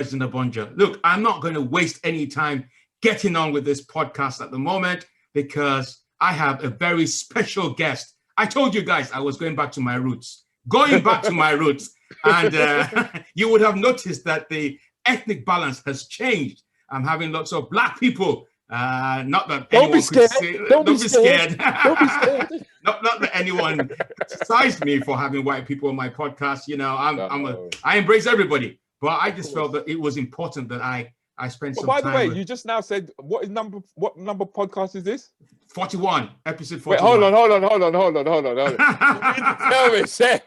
President Obonjo. Look, I'm not going to waste any time getting on with this podcast at the moment because I have a very special guest. I told you guys I was going back to my roots. And you would have noticed that the ethnic balance has changed. I'm having lots of black people. Not that don't be scared. Don't be scared. Don't be scared. Not that anyone criticized me for having white people on my podcast. You know, I embrace everybody, but I just felt that it was important that I spent some time. By the way, you just now said what number podcast is this? 41, episode 41. Wait, hold on. Tell me, say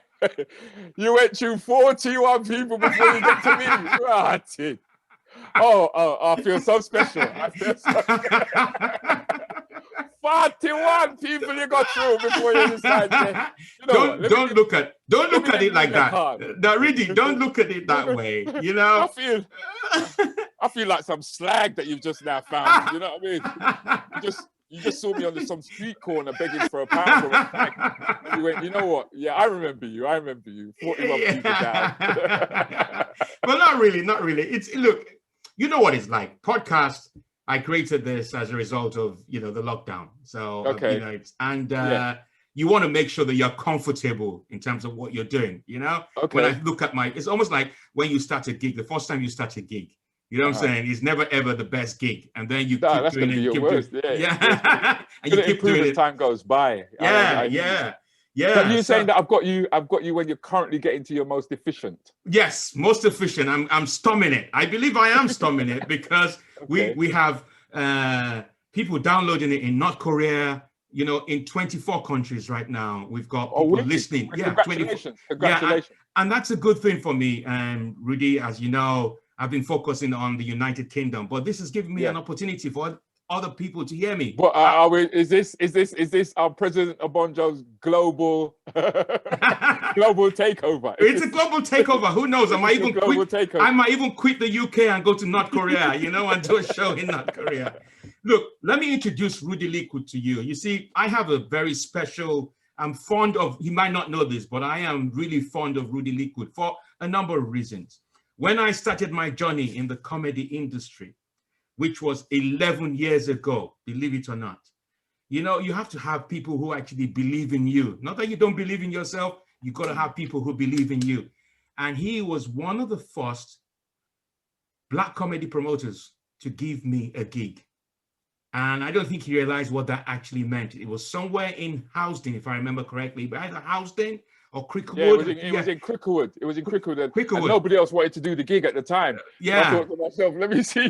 you went through 41 people before you get to me. Right. I feel so special. 41 people you got through before you decide. Don't look at it like that. No, Rudi, don't look at it that way. You know, I feel like some slag that you've just now found. You know what I mean? You just saw me on some street corner begging for a pound. And you went, you know what? Yeah, I remember you. 41 people down. Well, not really. Look, you know what it's like. Podcast, I created this as a result of, the lockdown. So, okay. You want to make sure that you're comfortable in terms of what you're doing, Okay. When I look at it's almost like when you start a gig, the first time you start a gig, you know what I'm saying? It's never ever the best gig, and then you keep doing it. Yeah. And you keep doing it as time goes by. Yeah. So you're saying that I've got you when you're currently getting to your most efficient. Yes, most efficient. I'm storming it. I believe I am storming it because we have people downloading it in North Korea. In 24 countries right now. We've got people listening. Yeah, congratulations. And that's a good thing for me. And Rudi, as you know, I've been focusing on the United Kingdom, but this has given me an opportunity for other people to hear me. But is this our President Obonjo's global takeover? It's a global takeover. Who knows? I might even quit the UK and go to North Korea, and do a show in North Korea. Look, let me introduce Rudi Lickwood to you. You see, I have a very special, I'm fond of, he might not know this, but I am really fond of Rudi Lickwood for a number of reasons. When I started my journey in the comedy industry, which was 11 years ago, believe it or not, you have to have people who actually believe in you. Not that you don't believe in yourself, you got to have people who believe in you. And he was one of the first black comedy promoters to give me a gig. And I don't think he realized what that actually meant. It was somewhere in Houston, if I remember correctly, but either Houston or Cricklewood. Yeah, it was in Cricklewood. It was in Cricklewood. And nobody else wanted to do the gig at the time. Yeah. I thought to myself, let me see.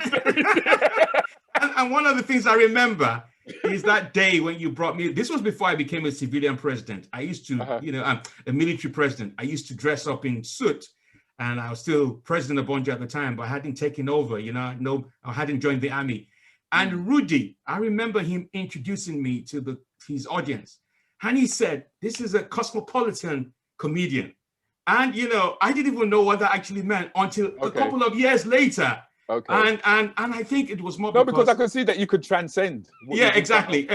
And one of the things I remember is that day when you brought me, this was before I became a civilian president. I used to, I'm a military president. I used to dress up in suit. And I was still President Obonjo at the time, but I hadn't taken over, I hadn't joined the army. And Rudi, I remember him introducing me to his audience. And he said, this is a cosmopolitan comedian. And, I didn't even know what that actually meant until a couple of years later. Okay. And I think it was more because I could see that you could transcend. Yeah, exactly.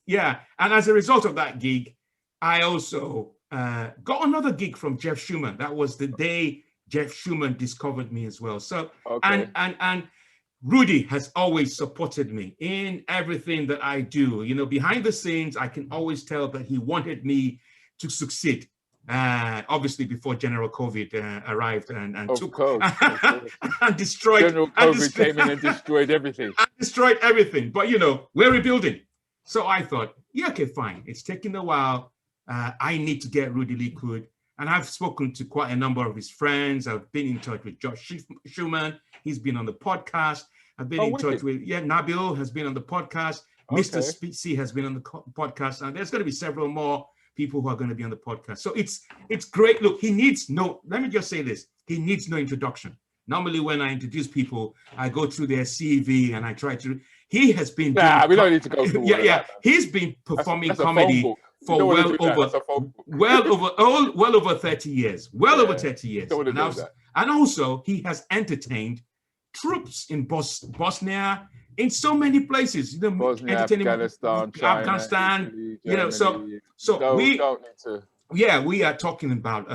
Yeah. And as a result of that gig, I also got another gig from Jeff Schumann. That was the day Jeff Schumann discovered me as well. So, and Rudi has always supported me in everything that I do. Behind the scenes, I can always tell that he wanted me to succeed. Obviously, before General COVID arrived and took and destroyed. General COVID came in and destroyed everything. Destroyed everything. But we're rebuilding. So I thought, yeah, okay, fine. It's taken a while. I need to get Rudi Lickwood. And I've spoken to quite a number of his friends. I've been in touch with Josh Schumann. He's been on the podcast. I've been in touch with, Nabil has been on the podcast. Okay. Mr. C has been on the podcast. And there's going to be several more people who are going to be on the podcast. So it's great. Look, let me just say this. He needs no introduction. Normally when I introduce people, I go through their CV and I try to, he has been. We don't need to go through that. He's been performing comedy for well over 30 years. Over 30 years. And also he has entertained troops in Bosnia, in so many places, Bosnia, Afghanistan, China, Italy, we are talking about,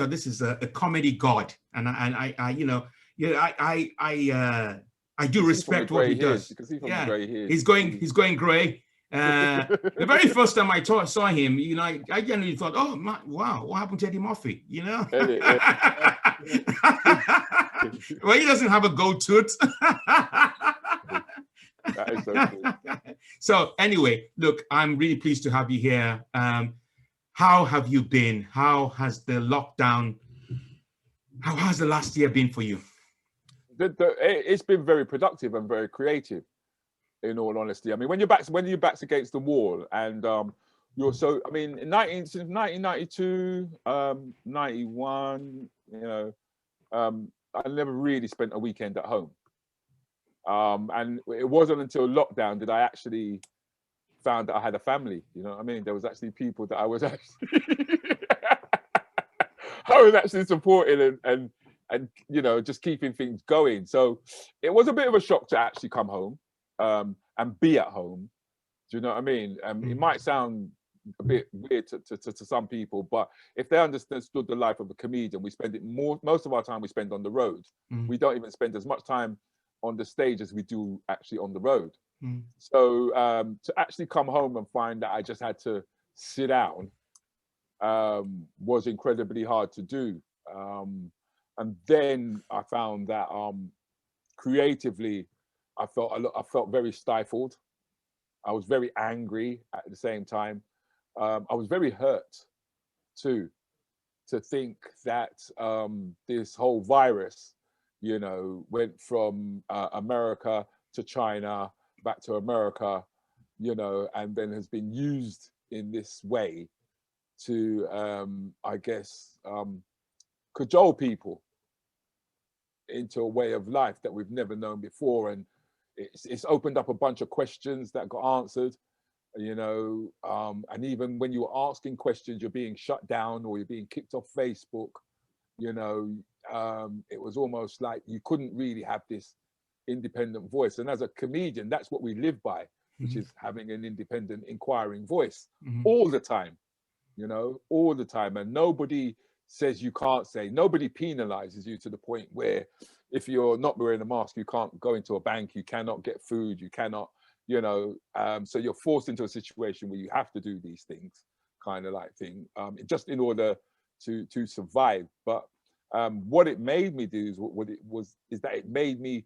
this is a comedy god, and I Yeah, I do respect what he does. You can see from the gray hairs. He's going gray. The very first time I saw him, you know, I genuinely thought, oh my, wow, what happened to Eddy Murphy? You know, well, he doesn't have a gold tooth. That is so cool. So anyway, look, I'm really pleased to have you here. How have you been? How has the lockdown? How has the last year been for you? It's been very productive and very creative. In all honesty, I mean, when your back's against the wall, and you're so, I mean, since 1992, 91, you know, I never really spent a weekend at home. And it wasn't until lockdown did I actually found that I had a family. You know what I mean? There was actually people that I was actually supporting and you know, just keeping things going. So it was a bit of a shock to actually come home. And be at home. Do you know what I mean? It might sound a bit weird to some people, but if they understood the life of a comedian, we spend most of our time we spend on the road. We don't even spend as much time on the stage as we do actually on the road. So to actually come home and find that I just had to sit down was incredibly hard to do. And then I found that creatively, I felt very stifled. I was very angry at the same time. I was very hurt too, to think that this whole virus, you know, went from America to China, back to America, you know, and then has been used in this way to, I guess, cajole people into a way of life that we've never known before. And it's opened up a bunch of questions that got answered, you know, and even when you were asking questions, you're being shut down or you're being kicked off Facebook, you know, it was almost like you couldn't really have this independent voice. And as a comedian, that's what we live by, which is having an independent, inquiring voice all the time, you know, all the time. And nobody says you can't say, nobody penalizes you to the point where if you're not wearing a mask, you can't go into a bank, you cannot get food, you cannot, you know, so you're forced into a situation where you have to do these things, kind of like thing, just in order to survive. But what it made me do is that it made me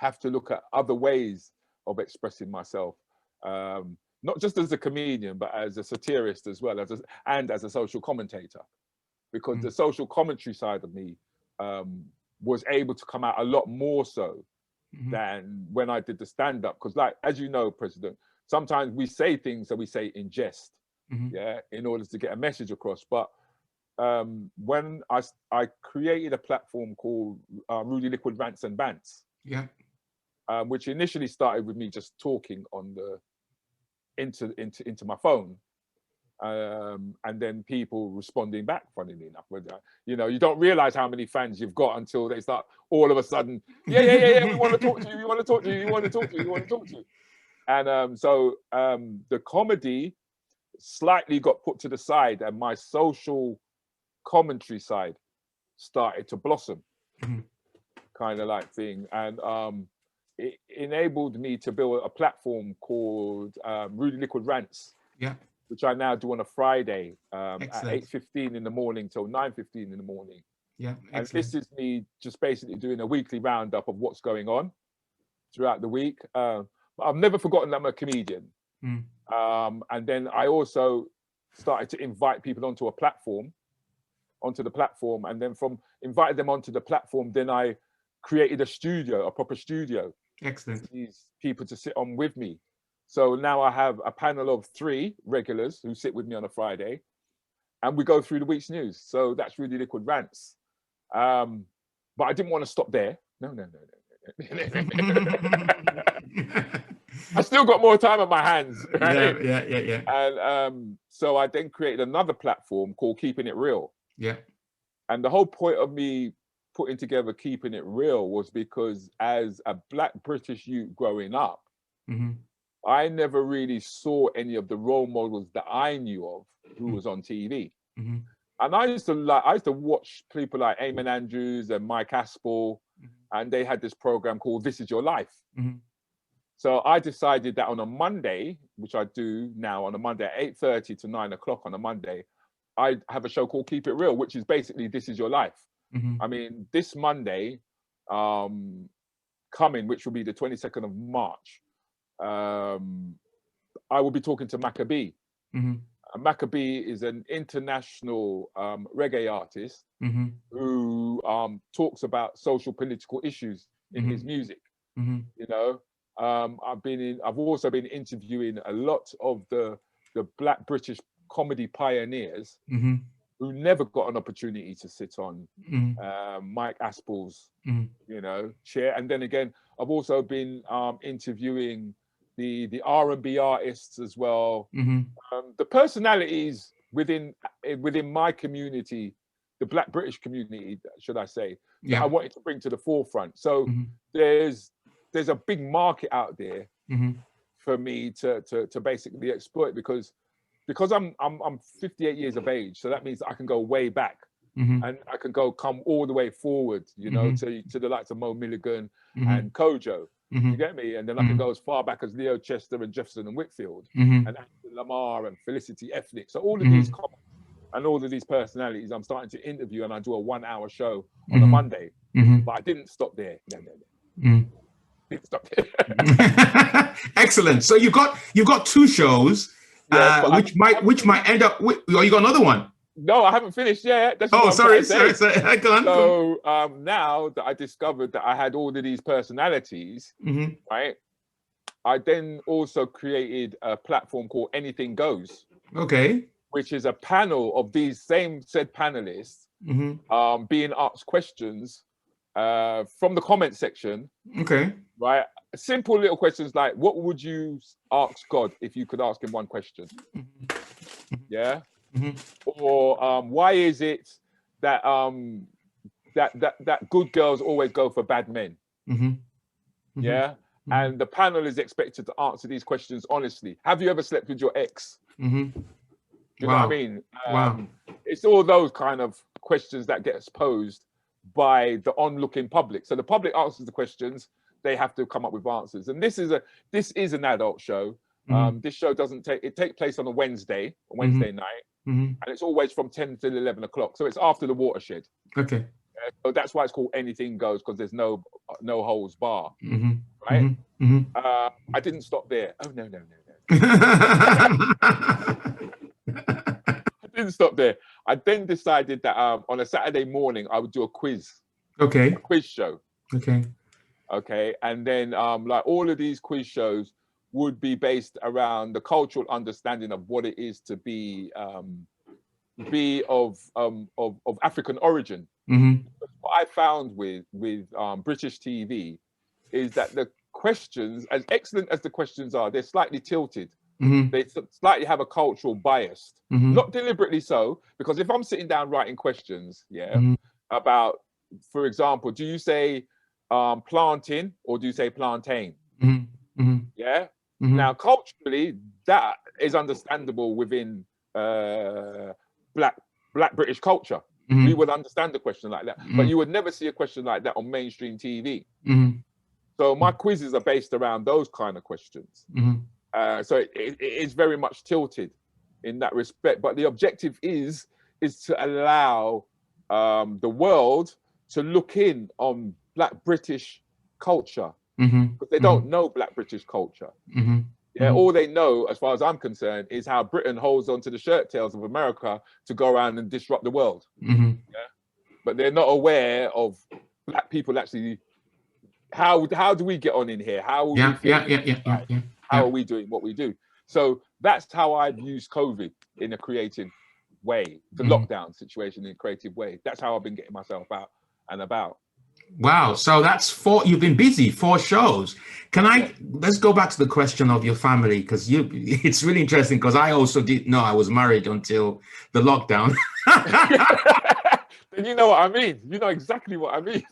have to look at other ways of expressing myself, not just as a comedian, but as a satirist as well, and as a social commentator, because the social commentary side of me was able to come out a lot more so than when I did the stand-up. Because, like, as you know, President, sometimes we say things that we say in jest, yeah, in order to get a message across. But when I created a platform called Rudi, Lickwood, Rants and Bants, yeah, which initially started with me just talking on the into my phone. And then people responding back, funnily enough. You know, you don't realize how many fans you've got until they start all of a sudden, yeah, we want to talk to you, we want to talk to you, we want to talk to you, we want to talk to you. And so the comedy slightly got put to the side and my social commentary side started to blossom, kind of like thing. And it enabled me to build a platform called Rudi, Lickwood, Rants. Yeah. Which I now do on a Friday at 8:15 in the morning till 9:15 in the morning. Yeah, and this is me just basically doing a weekly roundup of what's going on throughout the week. But I've never forgotten that I'm a comedian. And then I also started to invite people onto the platform, and then from invited them onto the platform, then I created a studio, a proper studio. Excellent. For these people to sit on with me. So now I have a panel of 3 regulars who sit with me on a Friday, and we go through the week's news. So that's Rudi, Lickwood, Rants. But I didn't want to stop there. No. I still got more time on my hands. Right? Yeah. And so I then created another platform called Keeping It Real. Yeah. And the whole point of me putting together Keeping It Real was because as a Black British youth growing up, I never really saw any of the role models that I knew of who was on TV. And I used to watch people like Eamon Andrews and Mike Aspel and they had this program called This Is Your Life. Mm-hmm. So I decided that on a Monday, which I do now on a Monday at 8:30 to 9 o'clock on a Monday, I have a show called Keep It Real, which is basically This Is Your Life. Mm-hmm. I mean, this Monday coming, which will be the 22nd of March, I will be talking to Maccabee. Mm-hmm. Maccabee is an international reggae artist mm-hmm. who talks about social political issues in mm-hmm. his music. Mm-hmm. You know, I've also been interviewing a lot of the Black British comedy pioneers mm-hmm. who never got an opportunity to sit on mm-hmm. Mike Aspel's, mm-hmm. you know, chair. And then again, I've also been interviewing the R&B artists as well. Mm-hmm. The personalities within my community, the Black British community, should I say, that I wanted to bring to the forefront. So mm-hmm. there's a big market out there mm-hmm. for me to basically exploit, because I'm 58 years of age, so that means I can go way back. Mm-hmm. And I can come all the way forward, you know, mm-hmm. to the likes of Mo Milligan mm-hmm. and Kojo. Mm-hmm. You get me? And then I can go as far back as Leo Chester and Jefferson and Whitfield mm-hmm. and Ashton Lamar and Felicity Ethnic. So all of mm-hmm. these and all of these personalities I'm starting to interview, and I do a 1-hour show on a Monday. Mm-hmm. But I didn't stop there. No. Mm-hmm. Didn't stop there. Excellent. So you've got 2 shows, which might end up with, or you got another one? No, I haven't finished yet. That's sorry. Go on. So now that I discovered that I had all of these personalities, mm-hmm. right? I then also created a platform called Anything Goes. Okay. Which is a panel of these same said panelists mm-hmm. Being asked questions from the comment section. Okay. Right. Simple little questions like, what would you ask God if you could ask him one question? Mm-hmm. Yeah. Mm-hmm. Or why is it that that good girls always go for bad men? Mm-hmm. Mm-hmm. Yeah. Mm-hmm. And the panel is expected to answer these questions honestly. Have you ever slept with your ex? Mm-hmm. You know what I mean? Wow. It's all those kind of questions that gets posed by the onlooking public. So the public answers the questions, they have to come up with answers. And this is an adult show. Mm-hmm. This show takes place on a Wednesday mm-hmm. night, mm-hmm. and it's always from 10 to 11 o'clock. So it's after the watershed. Okay. So that's why it's called Anything Goes, because there's no holds bar. Mm-hmm. Right? Mm-hmm. Mm-hmm. I didn't stop there. Oh no. I didn't stop there. I then decided that on a Saturday morning I would do a quiz. Okay. A quiz show. Okay. And then like all of these quiz shows would be based around the cultural understanding of what it is to be of African origin. Mm-hmm. What I found with British TV is that the questions, as excellent as the questions are, they're slightly tilted. Mm-hmm. They slightly have a cultural bias, mm-hmm. not deliberately so, because if I'm sitting down writing questions, mm-hmm. about, for example, do you say planting or do you say plantain? Mm-hmm. Mm-hmm. Yeah. Mm-hmm. Now, culturally, that is understandable within Black British culture. Mm-hmm. We would understand a question like that, mm-hmm. but you would never see a question like that on mainstream TV. Mm-hmm. So my quizzes are based around those kind of questions. Mm-hmm. So it is very much tilted in that respect. But the objective is to allow the world to look in on Black British culture, mm-hmm. because they don't know Black British culture. Mm-hmm. Yeah, all they know, as far as I'm concerned, is how Britain holds on to the shirt tails of America to go around and disrupt the world. Mm-hmm. Yeah, but they're not aware of Black people actually. How do we get on in here? How are we doing what we do? So that's how I've used COVID in a creative way, the lockdown situation in a creative way. That's how I've been getting myself out and about. Wow. So that's 4, you've been busy, 4 shows. Let's go back to the question of your family, because it's really interesting, because I also didn't know I was married until the lockdown. Then you know what I mean. You know exactly what I mean.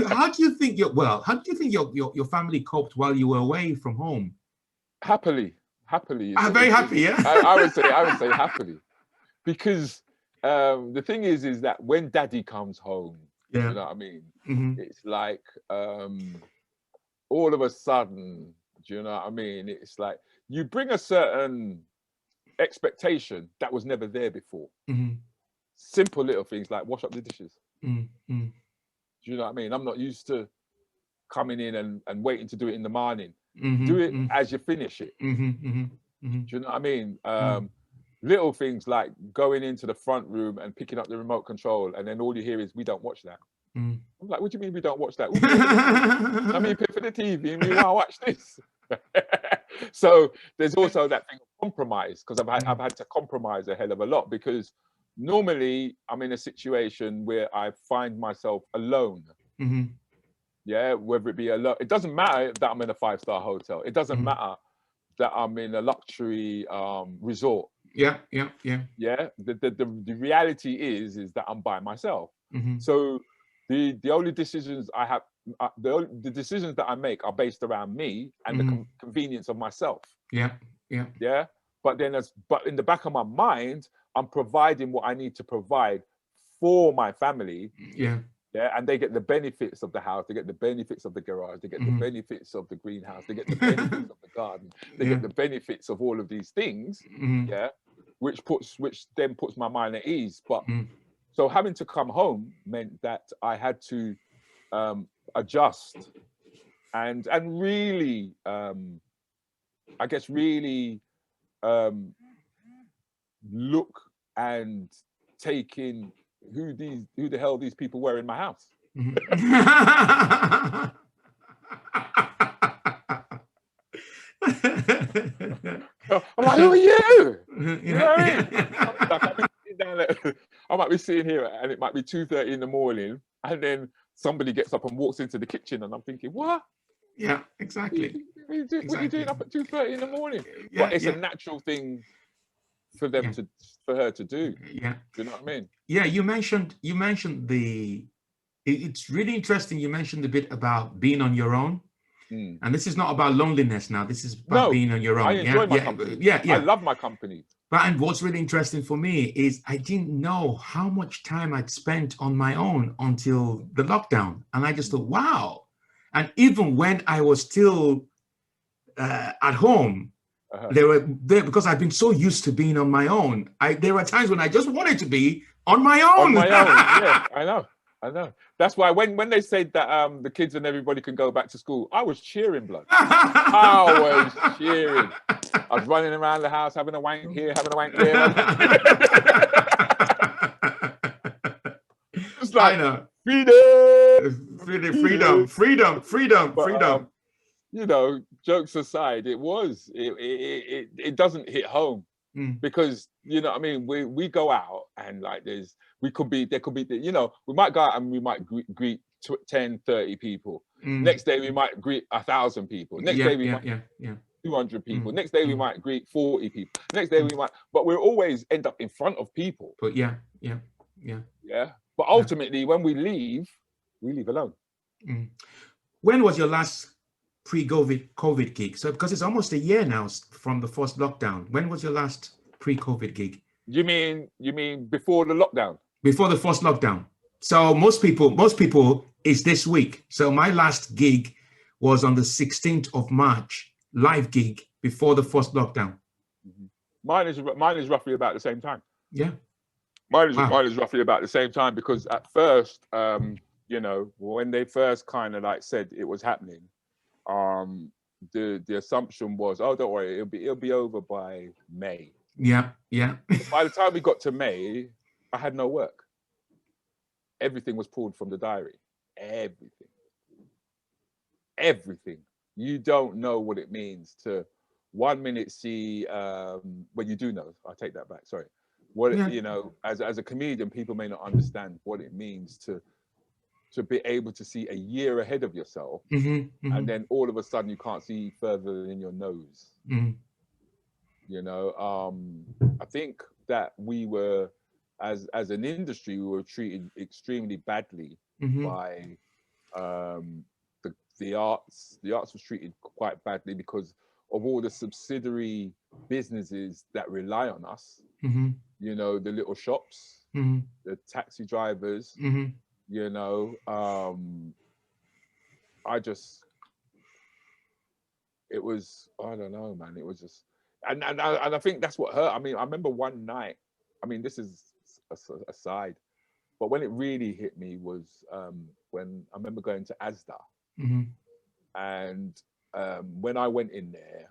How do you think your family coped while you were away from home? Happily. Very happy, yeah. I would say happily, because the thing is that when Daddy comes home, Yeah. You know what I mean? It's like all of a sudden, do you know what I mean? It's like you bring a certain expectation that was never there before. Simple little things like wash up the dishes. Do you know what I mean? I'm not used to coming in and waiting to do it in the morning. Do it as you finish it. Do you know what I mean? Little things like going into the front room and picking up the remote control, and then all you hear is, "We don't watch that." I'm like, "What do you mean we don't watch that? I mean, pay for the TV and we want to watch this." So there's also that thing of compromise, because I've had to compromise a hell of a lot, because normally I'm in a situation where I find myself alone. Yeah, whether it be alone, it doesn't matter that I'm in a 5-star hotel. It doesn't matter that I'm in a luxury resort. Yeah. Yeah. The reality is that I'm by myself. So the only decisions I have, the decisions that I make are based around me and the convenience of myself. Yeah. But in the back of my mind, I'm providing what I need to provide for my family. Yeah, and they get the benefits of the house, they get the benefits of the garage, they get the benefits of the greenhouse, they get the benefits of the garden, they get the benefits of all of these things. Yeah, which then puts my mind at ease. But so having to come home meant that I had to adjust and really, I guess, really look and take in who the hell these people were in my house. I'm like, who are you? You know what I mean? I might be sitting here and it might be 2:30 in the morning, and then somebody gets up and walks into the kitchen, and I'm thinking, what? Yeah, exactly. What are you doing up at 2:30 in the morning? Yeah, but it's a natural thing for them for her to do. Yeah. Do you know what I mean? Yeah, you mentioned it's really interesting. You mentioned a bit about being on your own. And this is not about loneliness now. This is about being on your own. I enjoy my company. Yeah. I love my company. But and what's really interesting for me is I didn't know how much time I'd spent on my own until the lockdown. And I just thought, wow. And even when I was still at home, because I've been so used to being on my own. There were times when I just wanted to be on my own. On my own, yeah, I know. That's why when they said that the kids and everybody can go back to school, I was cheering, blood. I was cheering. I was running around the house, having a wank here, having a wank there. It's like, I know. Freedom. You know, jokes aside, it doesn't hit home because, you know what I mean, we go out and like there could be, you know, we might go out and we might greet 10, 30 people. Next day we might greet 1,000 people. Next day we might 200 people. Next day we might greet 40 people. Next day we might, but we'll always end up in front of people. But yeah. But ultimately, when we leave alone. When was your last pre-COVID gig? So because it's almost a year now from the first lockdown. When was your last pre-COVID gig? You mean before the lockdown? Before the first lockdown. So most people is this week. So my last gig was on the 16th of March, live gig before the first lockdown. Mine is roughly about the same time. Yeah. Mine is roughly about the same time, because at first, you know, when they first kind of like said it was happening, the assumption was, oh, don't worry, it'll be over by May. Yeah. By the time we got to May, I had no work. Everything was pulled from the diary. Everything. You don't know what it means to 1 minute see. Well, you do know. I take that back. Sorry. You know, as a comedian, people may not understand what it means to be able to see a year ahead of yourself, and then all of a sudden you can't see further than your nose. You know, I think that we were, as an industry, we were treated extremely badly by the arts. The arts was treated quite badly because of all the subsidiary businesses that rely on us. You know, the little shops, the taxi drivers, you know, it was, I don't know, man. It was just, and I think that's what hurt. I mean, I remember one night, I mean, this is a side, but when it really hit me was when I remember going to Asda, and when I went in there,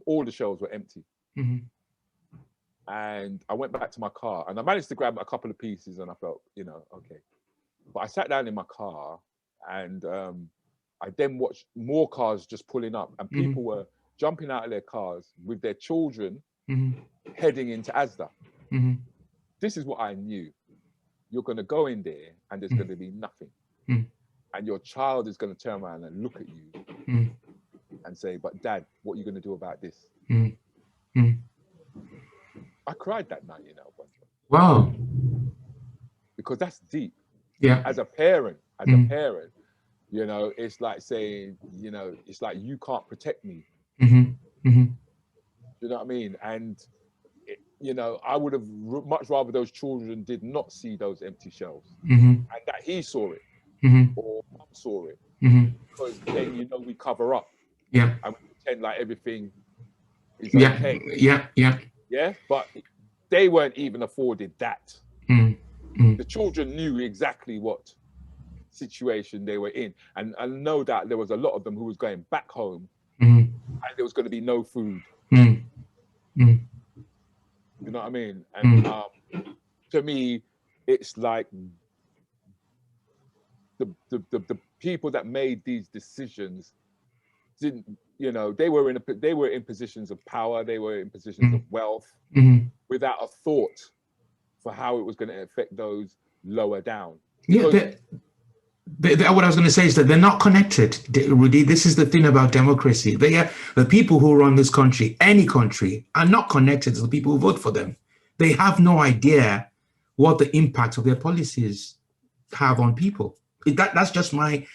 all the shelves were empty. And I went back to my car and I managed to grab a couple of pieces and I felt, you know, okay. But I sat down in my car and I then watched more cars just pulling up and people were jumping out of their cars with their children heading into Asda. This is what I knew. You're going to go in there and there's going to be nothing. And your child is going to turn around and look at you and say, but Dad, what are you going to do about this? I cried that night, you know. Wow. Because that's deep. Yeah. As a parent, you know, it's like saying, you know, it's like you can't protect me. You know what I mean? And, you know, I would have much rather those children did not see those empty shelves and that he saw it or mom saw it. Because then, you know, we cover up. Yeah. And we pretend like everything is okay. Yeah, but they weren't even afforded that. The children knew exactly what situation they were in. And I know that there was a lot of them who was going back home and there was going to be no food. You know what I mean? And to me, it's like the people that made these decisions didn't, you know, they were in positions of power, they were in positions of wealth without a thought for how it was going to affect those lower down. Yeah, what I was going to say is that they're not connected, Rudi. This is the thing about democracy. The people who run this country, any country, are not connected to the people who vote for them. They have no idea what the impact of their policies have on people. That's just my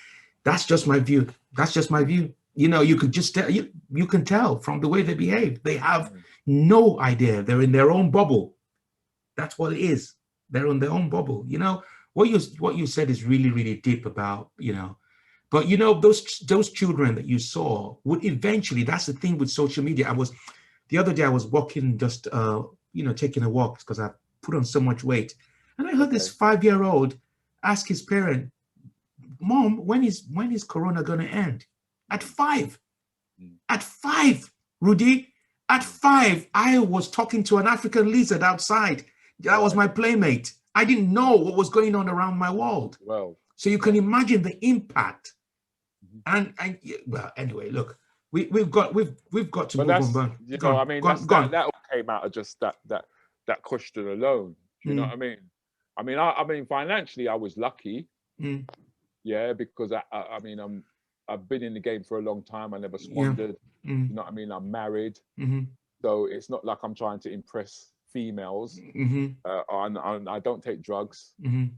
view. That's just my view. You know, you could just tell, you can tell from the way they behave. They have no idea. They're in their own bubble. That's what it is. They're in their own bubble. You know, what you said is really, really deep about, you know, but you know, those children that you saw would eventually, that's the thing with social media. The other day I was walking, just, you know, taking a walk because I put on so much weight. And I heard this 5-year-old ask his parent, Mom, when is Corona going to end? At 5. At 5, Rudi. At 5, I was talking to an African lizard outside. That was my playmate. I didn't know what was going on around my world. Well, so you can imagine the impact. And well, anyway, look, we've got to move on. You know, I mean, that all came out of just that question alone. Do you know what I mean? I mean, financially, I was lucky. Yeah, because I mean, I've been in the game for a long time. I never squandered. You know what I mean? I'm married, so it's not like I'm trying to impress females. And I don't take drugs. You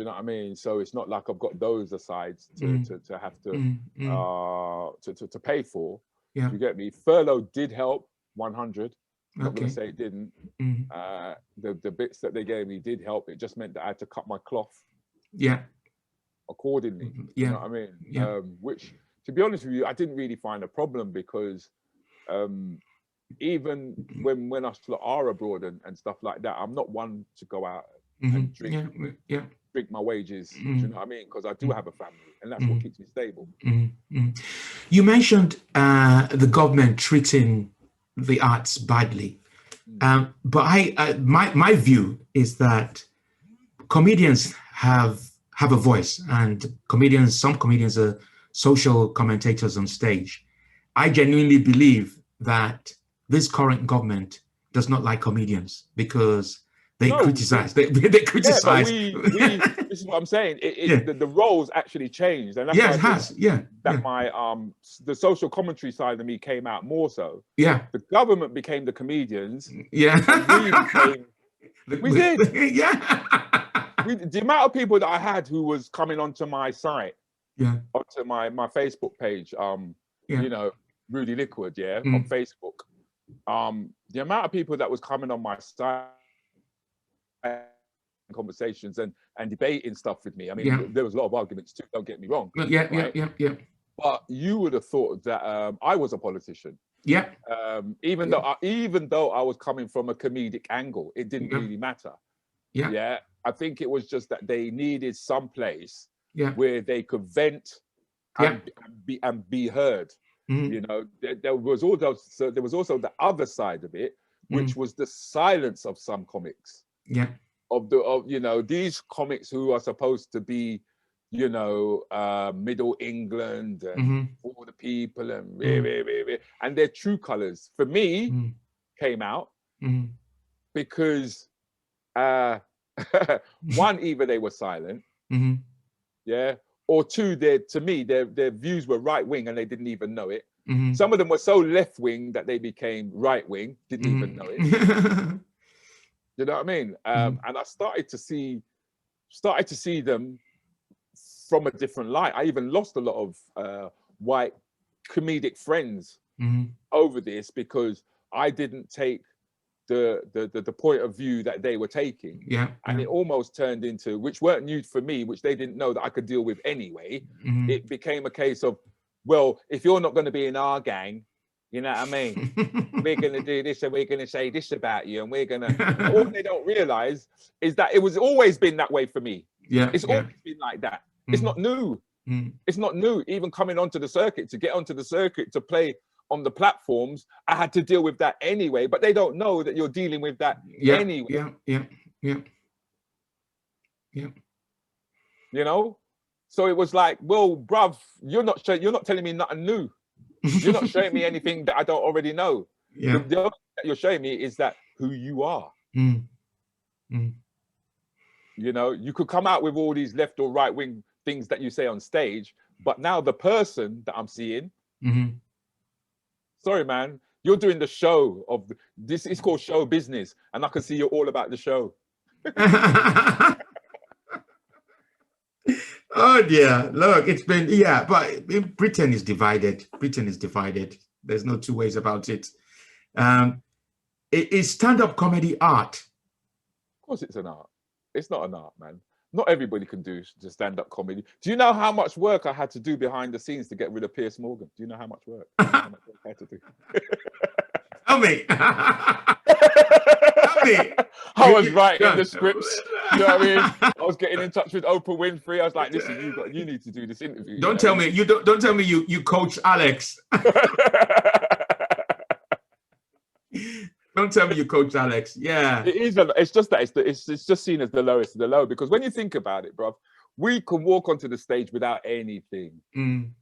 know what I mean? So it's not like I've got those asides to have to pay for. Yeah. You get me? Furlough did help 100. I'm not going to say it didn't. The bits that they gave me did help. It just meant that I had to cut my cloth. Yeah. Accordingly. You know what I mean? Which, to be honest with you, I didn't really find a problem because even when I are abroad and stuff like that, I'm not one to go out and drink my wages. Do you know what I mean? Because I do have a family, and that's what keeps me stable. You mentioned the government treating the arts badly, but my view is that comedians have a voice, and some comedians are social commentators on stage. I genuinely believe that this current government does not like comedians because they criticize. They criticize. Yeah, this is what I'm saying. The roles actually changed, and that's it has. My the social commentary side of me came out more so. Yeah, the government became the comedians. Yeah, and we did. Yeah, the amount of people that I had who was coming onto my site, onto my Facebook page, you know, Rudi Lickwood, on Facebook. The amount of people that was coming on my site conversations and and debating stuff with me. I mean, there was a lot of arguments too, don't get me wrong. Yeah. But you would have thought that I was a politician. Yeah. Even though I was coming from a comedic angle, it didn't really matter. Yeah. I think it was just that they needed some place where they could vent and be heard. You know, there was also the other side of it, which was the silence of some comics. Of you know, these comics who are supposed to be, you know, Middle England and all the people and their true colors for me came out because one, either they were silent, or two, to me their views were right wing and they didn't even know it. Some of them were so left wing that they became right wing, didn't even know it. You know what I mean? And I started to see them from a different light. I even lost a lot of white comedic friends over this because I didn't take the point of view that they were taking. And it almost turned into, which weren't new for me, which they didn't know that I could deal with anyway. It became a case of, well, if you're not going to be in our gang, you know what I mean? We're going to do this and we're going to say this about you and we're going to... All they don't realize is that it was always been that way for me. It's always been like that. It's not new. It's not new. Even coming onto the circuit, to get onto the circuit, to play on the platforms, I had to deal with that anyway, but they don't know that you're dealing with that anyway. You know? So it was like, well, bruv, you're not telling me nothing new. You're not showing me anything that I don't already know. The only thing that you're showing me is that who you are. You know, you could come out with all these left or right wing things that you say on stage, but now the person that I'm seeing, sorry, man, you're doing the show of this. Is called show business, and I can see you're all about the show. Oh dear, look, it's been, but Britain is divided. Britain is divided. There's no two ways about it. Is stand-up comedy art? Of course it's an art. It's not an art, man. Not everybody can do just stand-up comedy. Do you know how much work I had to do behind the scenes to get rid of Piers Morgan? Do you know how much work? How much work I had to do? Tell me. I was writing the scripts. You know what I mean? I was getting in touch with Oprah Winfrey. I was like, "Listen, you need to do this interview." Don't tell me you coach Alex. Don't tell me you coach Alex. Yeah, it is. It's just that it's just seen as the lowest of the low, because when you think about it, bro, we can walk onto the stage without anything, and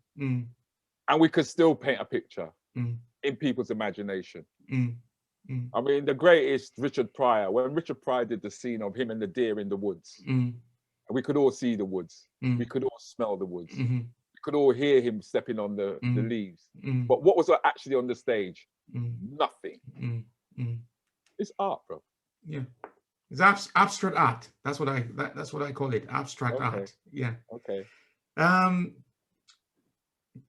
we could still paint a picture in people's imagination. I mean, the greatest Richard Pryor, when Richard Pryor did the scene of him and the deer in the woods, we could all see the woods. We could all smell the woods. We could all hear him stepping on the leaves. But what was actually on the stage? Nothing. It's art, bro. Yeah, it's abstract art. That's what I call it. Abstract art. Yeah. Okay.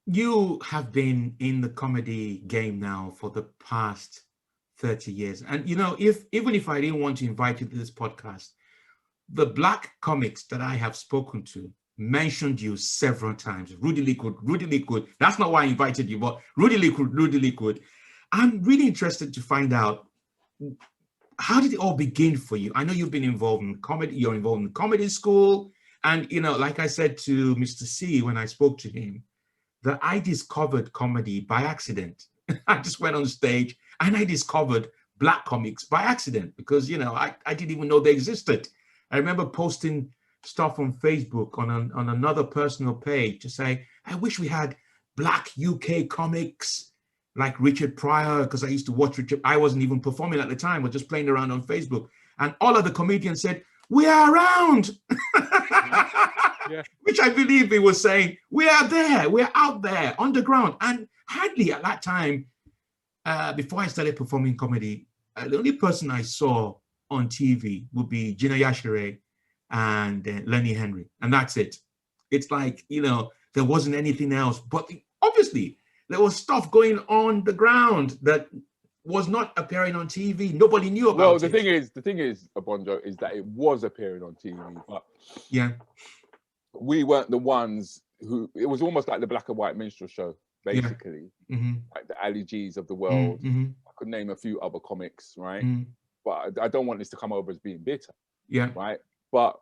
You have been in the comedy game now for the past 30 years. And, you know, even if I didn't want to invite you to this podcast, the Black comics that I have spoken to mentioned you several times. Rudi Lickwood. That's not why I invited you, but Rudi Lickwood. I'm really interested to find out, how did it all begin for you? I know you've been involved in comedy. You're involved in comedy school. And, you know, like I said to Mr. C when I spoke to him, that I discovered comedy by accident. I just went on stage and I discovered Black comics by accident because, you know, I didn't even know they existed. I remember posting stuff on Facebook on another personal page to say, I wish we had Black UK comics like Richard Pryor, because I used to watch Richard. I wasn't even performing at the time, I was just playing around on Facebook. And all of the comedians said, we are around. Which I believe he was saying, we are there, we're out there, underground. And hardly at that time, before I started performing comedy, the only person I saw on TV would be Gina Yashere and Lenny Henry. And that's it. It's like, you know, there wasn't anything else. But obviously, there was stuff going on the ground that was not appearing on TV. Nobody knew about well, it. the thing is, Obonjo, is that it was appearing on TV, but yeah, we weren't the ones who. It was almost like the black and white minstrel show, basically, like the Ali G's of the world. I could name a few other comics, right? But I don't want this to come over as being bitter, right? But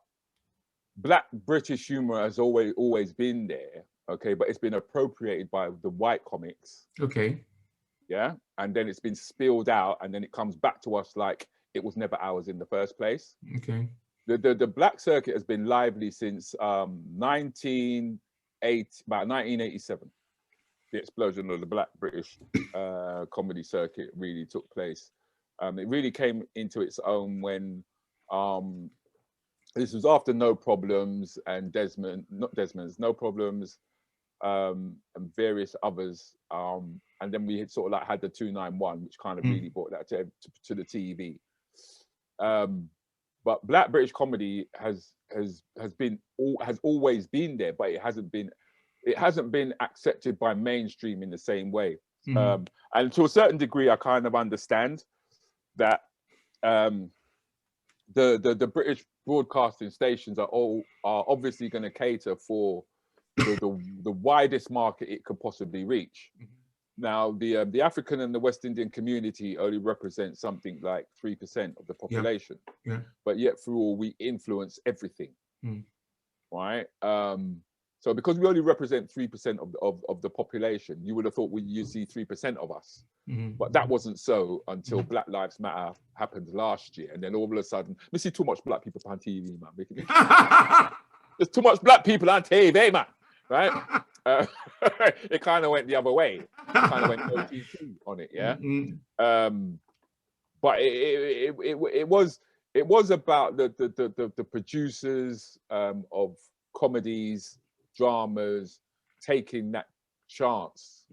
Black British humor has always been there, okay, but it's been appropriated by the white comics, okay, yeah, and then it's been spilled out, and then it comes back to us like it was never ours in the first place. okay. The black circuit has been lively since 1987. The explosion of the Black British comedy circuit really took place. It really came into its own when this was after No Problems and No Problems, and various others. And then we had sort of like had the 291, which kind of really brought that to the TV. But Black British comedy has always been there, but it hasn't been accepted by mainstream in the same way. And to a certain degree, I kind of understand that the British broadcasting stations are obviously going to cater for the widest market it could possibly reach. Now, the African and the West Indian community only represent something like 3% of the population, but yet through all we influence everything, right? So because we only represent 3% of the population, you would have thought you see 3% of us. But that wasn't so until Black Lives Matter happened last year. And then all of a sudden, we see too much black people on TV, man. There's too much black people on TV, man, right? It kind of went the other way. It kind of went OTT on it, yeah? But it was about the producers of comedies, dramas, taking that chance.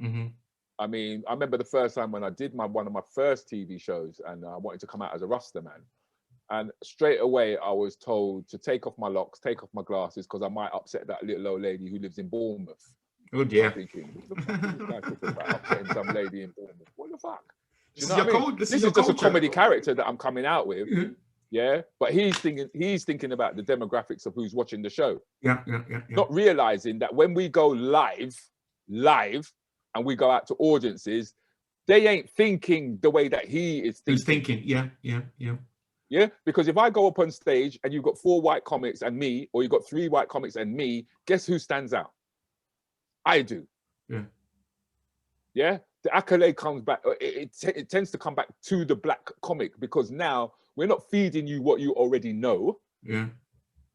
I mean, I remember the first time when I did one of my first TV shows, and I wanted to come out as a Rasta man, and straight away I was told to take off my locks, take off my glasses, because I might upset that little old lady who lives in Bournemouth. Oh dear. Thinking, what the fuck is this guy talking about upsetting some lady in Bournemouth? What the fuck? Do you know what I mean? This is just a comedy character that I'm coming out with. Yeah, but he's thinking about the demographics of who's watching the show. Not realizing that when we go live, and we go out to audiences, they ain't thinking the way that he is thinking. He's thinking, yeah. Because if I go up on stage and you've got 4 white comics and me, or you've got 3 white comics and me, guess who stands out? I do. Yeah. The accolade comes back. It tends to come back to the black comic, because now we're not feeding you what you already know.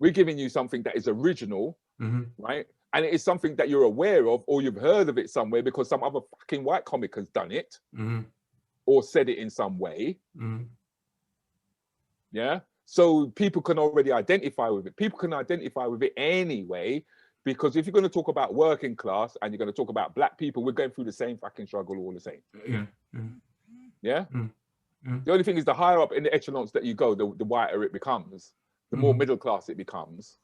We're giving you something that is original, right? And it is something that you're aware of, or you've heard of it somewhere because some other fucking white comic has done it, or said it in some way. Yeah. So people can already identify with it. People can identify with it anyway, because if you're going to talk about working class and you're going to talk about black people, we're going through the same fucking struggle all the same. Yeah. The only thing is, the higher up in the echelons that you go, the whiter it becomes, the more middle class it becomes.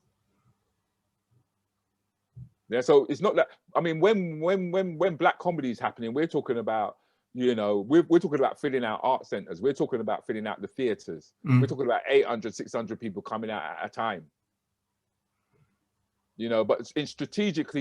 Yeah, so it's not that. I mean, when black comedy is happening, we're talking about, you know, we're talking about filling out art centers. We're talking about filling out the theaters. We're talking about 800, 600 people coming out at a time. You know, but in strategic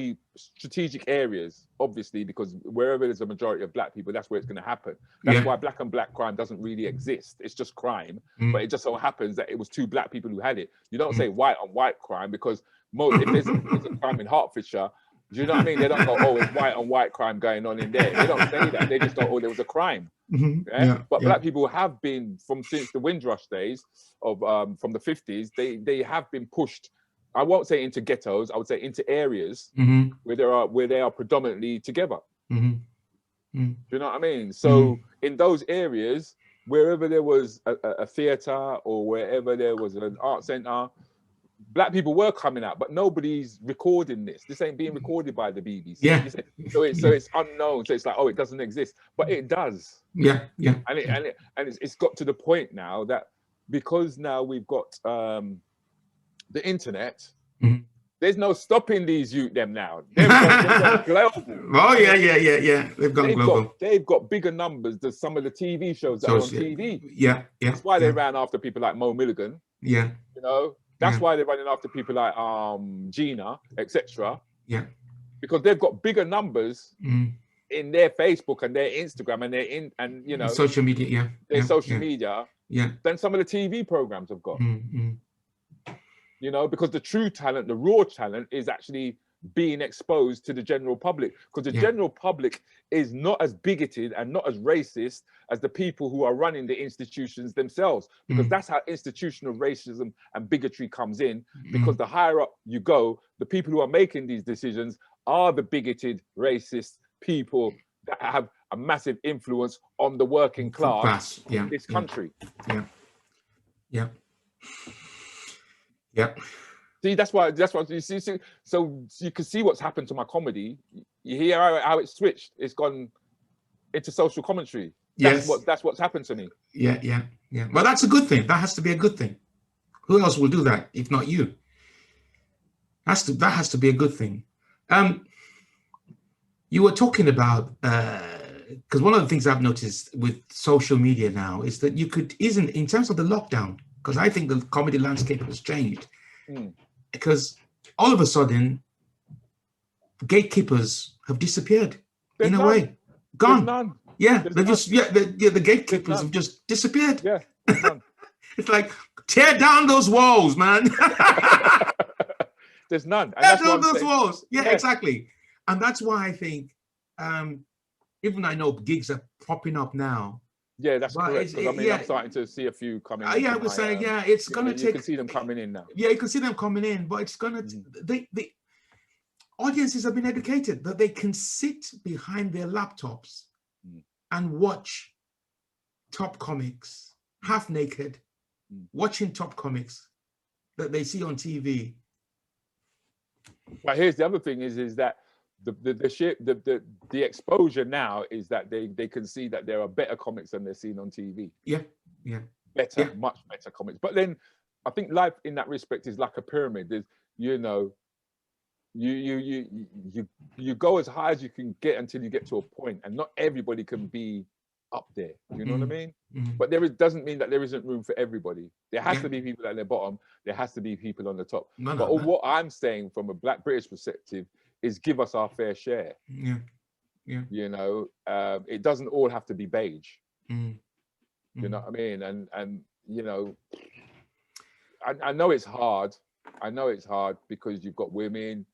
areas, obviously, because wherever there's a majority of black people, that's where it's going to happen. That's why black on black crime doesn't really exist. It's just crime, but it just so happens that it was 2 black people who had it. You don't say white on white crime, because if there's a crime in Hertfordshire, do you know what I mean? They don't go, oh, it's white on white crime going on in there. They don't say that. They just go, oh, there was a crime. But black people have been, since the Windrush days of from the 50s, they have been pushed. I won't say into ghettos. I would say into areas where they are predominantly together. Do you know what I mean? So in those areas, wherever there was a theater or wherever there was an art center, black people were coming out, but nobody's recording this. This ain't being recorded by the BBC. So it's unknown. So it's like, oh, it doesn't exist, but it does. And it's got to the point now that, because now we've got the internet, There's no stopping these youth them now. They've gone global. Oh yeah. They've gone global. They've got bigger numbers than some of the TV shows that are on TV. Yeah. That's why they ran after people like Mo Milligan. Yeah. You know, that's why they're running after people like Gina, etc. Yeah. Because they've got bigger numbers in their Facebook and their Instagram and you know, social media. Their social media. Yeah. Than some of the TV programs have got. You know, because the true talent, the raw talent, is actually being exposed to the general public. Because the general public is not as bigoted and not as racist as the people who are running the institutions themselves. Because that's how institutional racism and bigotry comes in. Because the higher up you go, the people who are making these decisions are the bigoted, racist people that have a massive influence on the working class in this country. Yeah. See, that's why you see. So you can see what's happened to my comedy. You hear how it switched. It's gone into social commentary. That's what's happened to me. Yeah. Well, that's a good thing. That has to be a good thing. Who else will do that if not you? That has to be a good thing. You were talking about because one of the things I've noticed with social media now is that you could in terms of the lockdown. Because I think the comedy landscape has changed. Because all of a sudden, gatekeepers have disappeared. In a way, gone. Yeah, they're just the gatekeepers have just disappeared. Yeah, it's like tear down those walls, man. There's none. And tear down those walls. Yeah, exactly. And that's why I think, even I know gigs are popping up now. Yeah, that's correct. I mean, I'm starting to see a few coming in. Yeah, I was saying, it's going to take... You can see them coming in now. Yeah, you can see them coming in, but it's going to... The audiences have been educated that they can sit behind their laptops and watch top comics, half naked, watching top comics that they see on TV. But here's the other thing is that the exposure now is that they can see that there are better comics than they're seeing on TV. Much better comics. But then I think life in that respect is like a pyramid. There's, you know, you go as high as you can get until you get to a point, and not everybody can be up there. You know what I mean? But doesn't mean that there isn't room for everybody. There has to be people at the bottom. There has to be people on the top. But what I'm saying from a Black British perspective is give us our fair share. Yeah. You know, it doesn't all have to be beige. You know what I mean? And you know, I know it's hard. I know it's hard because you've got women,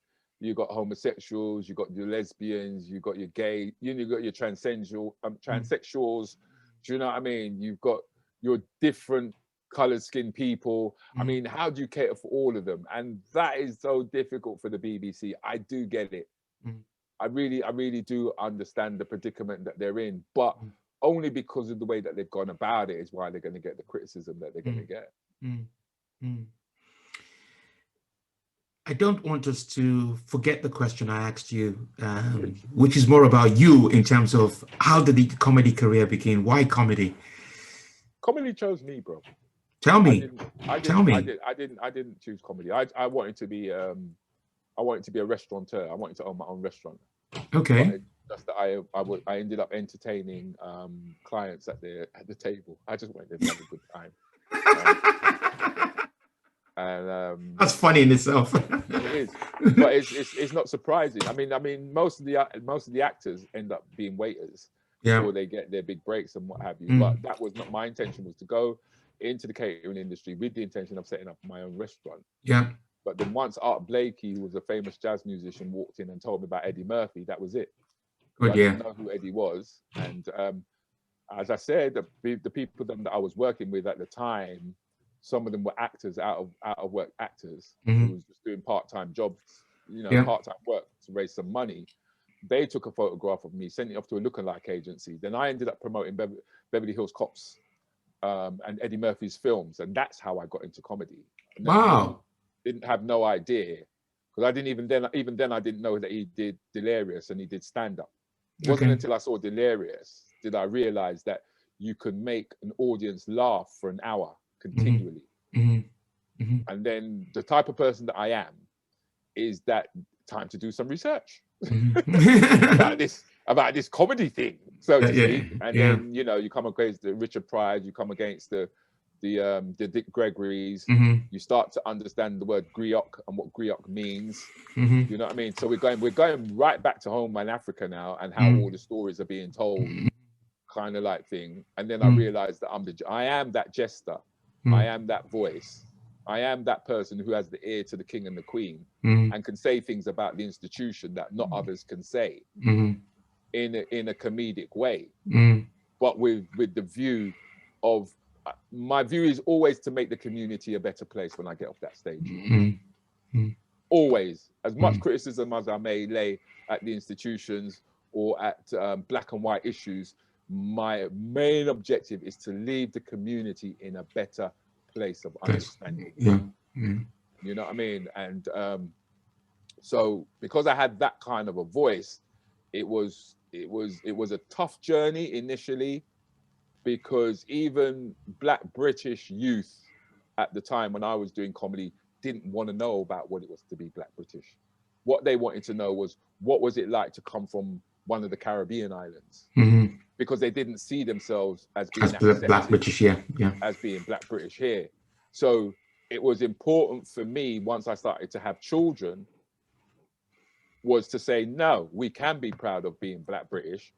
you've got homosexuals, you've got your lesbians, you've got your gay, you've got your transsexuals. Do you know what I mean? You've got your different colored skinned people. I mean, how do you cater for all of them? And that is so difficult for the BBC. I do get it. I really do understand the predicament that they're in, but only because of the way that they've gone about it is why they're going to get the criticism that they're going to get. I don't want us to forget the question I asked you, which is more about you in terms of how did the comedy career begin? Why comedy? Comedy chose me, bro. Tell me. I didn't choose comedy. I wanted to be a restaurateur. I wanted to own my own restaurant. Okay. Just that I ended up entertaining clients at the table. I just wanted to have a good time. And that's funny in itself. It is, but it's not surprising. I mean, most of the actors end up being waiters before they get their big breaks and what have you. But that was not my intention. Was to go into the catering industry with the intention of setting up my own restaurant. Yeah. But then once Art Blakey, who was a famous jazz musician, walked in and told me about Eddy Murphy, that was it. I didn't know who Eddy was, and as I said, the people that I was working with at the time, some of them were actors, out of work actors, who was just doing part-time jobs, part-time work to raise some money. They took a photograph of me, sent it off to a lookalike agency. Then I ended up promoting Beverly Hills Cops and Eddy Murphy's films, and that's how I got into comedy. Wow! Didn't have no idea, because I didn't even then I didn't know that he did Delirious and he did stand-up. It wasn't until I saw Delirious did I realize that you could make an audience laugh for an hour continually. And then the type of person that I am, is that time to do some research Mm-hmm. about this comedy thing, so to speak. And then, you know, you come against the Richard Pryor, you come against the Dick Gregory's. Mm-hmm. You start to understand the word griot and what griot means. Mm-hmm. You know what I mean? So we're going right back to home in Africa now, and how all the stories are being told, kind of like thing. And then I realized that I am that jester. I am that voice. I am that person who has the ear to the king and the queen, and can say things about the institution that not others can say, in a comedic way, but with the view of, my view is always to make the community a better place when I get off that stage. Always, as much criticism as I may lay at the institutions or at black and white issues, my main objective is to leave the community in a better place of understanding. You know what I mean? And so because I had that kind of a voice, it was a tough journey initially, because even Black British youth at the time when I was doing comedy didn't want to know about what it was to be Black British. What they wanted to know was, what was it like to come from one of the Caribbean islands? Because they didn't see themselves as being Black British, as being Black British here. So it was important for me, once I started to have children, was to say, no, we can be proud of being Black British.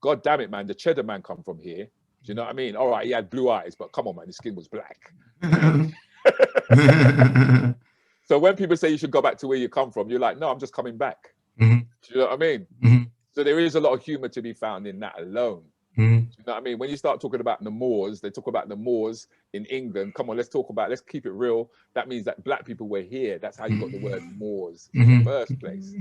God damn it, man, the Cheddar Man come from here. Do you know what I mean? All right, he had blue eyes, but come on, man, his skin was black. So when people say you should go back to where you come from, you're like, no, I'm just coming back. Do you know what I mean? So there is a lot of humor to be found in that alone. Do you know what I mean? When you start talking about the Moors, they talk about the Moors in England. Come on, let's keep it real. That means that Black people were here. That's how you got the word Moors in the first place.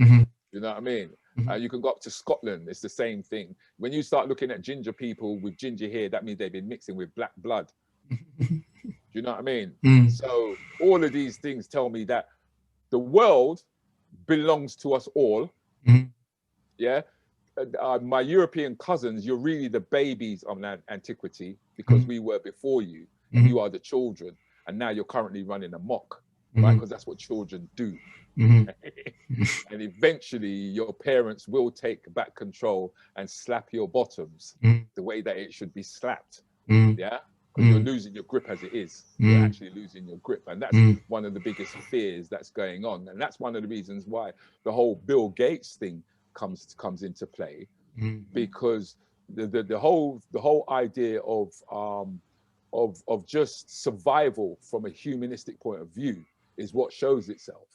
You know what I mean? You can go up to Scotland, it's the same thing. When you start looking at ginger people with ginger hair, that means they've been mixing with black blood. Do you know what I mean? So all of these things tell me that the world belongs to us all. Yeah. My European cousins, you're really the babies of antiquity, because we were before you, and you are the children, and now you're currently running amok, right? Because that's what children do. And eventually your parents will take back control and slap your bottoms the way that it should be slapped. Yeah, because you're losing your grip as it is. You're actually losing your grip, and that's one of the biggest fears that's going on. And that's one of the reasons why the whole Bill Gates thing comes into play, because the whole idea of just survival from a humanistic point of view is what shows itself.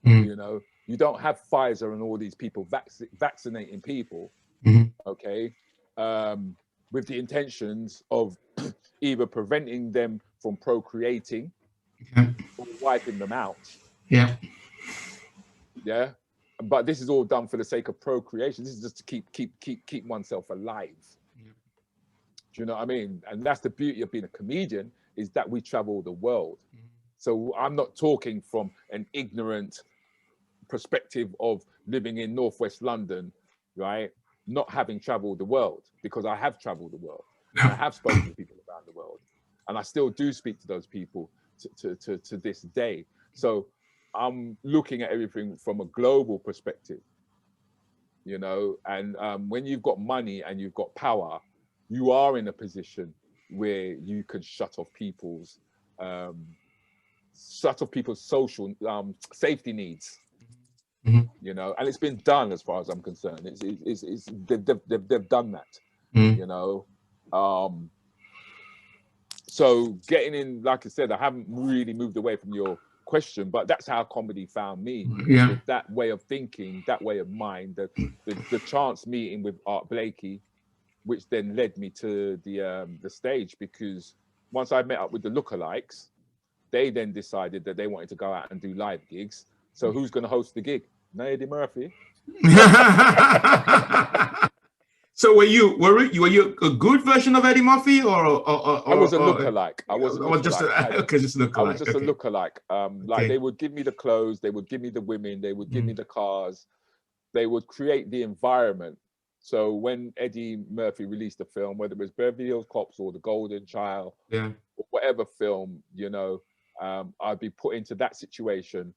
You know, you don't have Pfizer and all these people vaccinating people, okay, with the intentions of either preventing them from procreating or wiping them out. Yeah. But this is all done for the sake of procreation. This is just to keep oneself alive. Do you know what I mean? And that's the beauty of being a comedian, is that we travel the world. So I'm not talking from an ignorant perspective of living in Northwest London, right? Not having traveled the world, because I have traveled the world. And I have spoken to people around the world, and I still do speak to those people to this day. So I'm looking at everything from a global perspective, you know, and when you've got money and you've got power, you are in a position where you can shut off people's social safety needs. You know, and it's been done as far as I'm concerned. They've done that. You know, so getting in, like I said, I haven't really moved away from your question, but that's how comedy found me. With that way of thinking, that way of mind, the chance meeting with Art Blakey, which then led me to the stage, because once I met up with the lookalikes, they then decided that they wanted to go out and do live gigs. So who's going to host the gig? No, Eddy Murphy. So were you a good version of Eddy Murphy, or I was a lookalike? I was just a lookalike. I was just a lookalike. Like they would give me the clothes, they would give me the women, they would give me the cars, they would create the environment. So when Eddy Murphy released a film, whether it was Beverly Hills Cops or The Golden Child, or whatever film, you know, I'd be put into that situation,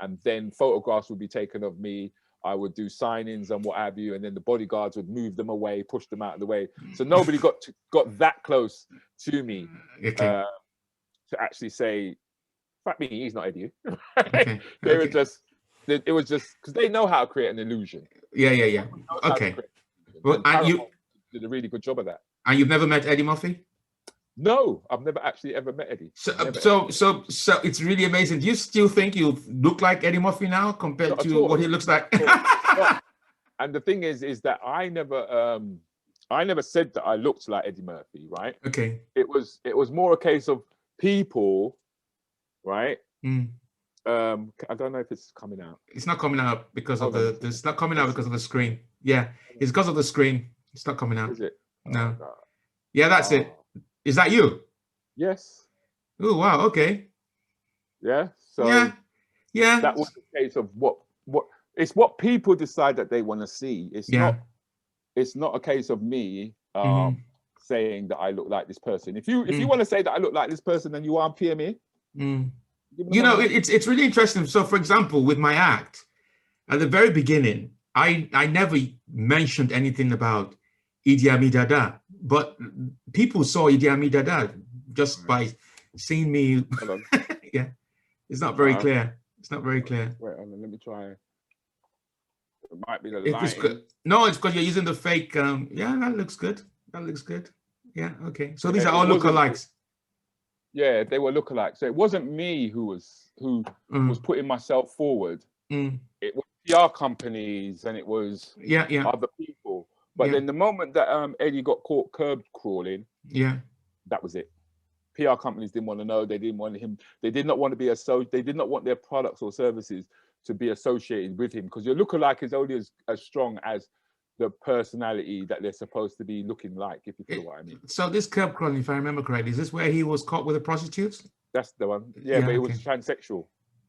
and then photographs would be taken of me. I would do signings and what have you, and then the bodyguards would move them away, push them out of the way. So nobody got that close to me to actually say, "In fact, he's not Eddie." It was just because they know how to create an illusion. Yeah. Okay. Well, and you did a really good job of that. And you've never met Eddy Murphy? No, I've never actually ever met Eddie. So it's really amazing. Do you still think you look like Eddy Murphy now compared to what he looks like? And the thing is that I never said that I looked like Eddy Murphy, right? Okay. It was more a case of people, right? I don't know if it's coming out. It's not coming out because of it's not coming out because of the screen. Yeah, it's because of the screen. It's not coming out. Is it? No. Oh, yeah, that's it. Is that you? Yes. Oh wow. Okay. Yeah. So yeah. That was the case of what it's what people decide that they want to see. It's not a case of me saying that I look like this person. If you want to say that I look like this person, then you are PME. You know, it's really interesting. So, for example, with my act, at the very beginning, I never mentioned anything about Idi Amin Dada, but people saw Idi Amin Dada just by seeing me. Yeah, it's not very clear. It's not very clear. Wait, let me try. It might be the lighting. No, it's because you're using the fake. Yeah, that looks good. That looks good. Yeah, okay. So these are all lookalikes. Yeah, they were lookalikes. So it wasn't me who was putting myself forward. It was PR companies and it was other people. But then the moment that Eddie got caught curb crawling, that was it. PR companies didn't want to know. They didn't want him. They did not want to be they did not want their products or services to be associated with him, because your lookalike is only as strong as the personality that they're supposed to be looking like, if you feel what I mean. So this curb crawling, if I remember correctly, is this where he was caught with the prostitutes? That's the one. Yeah, but it was transsexual.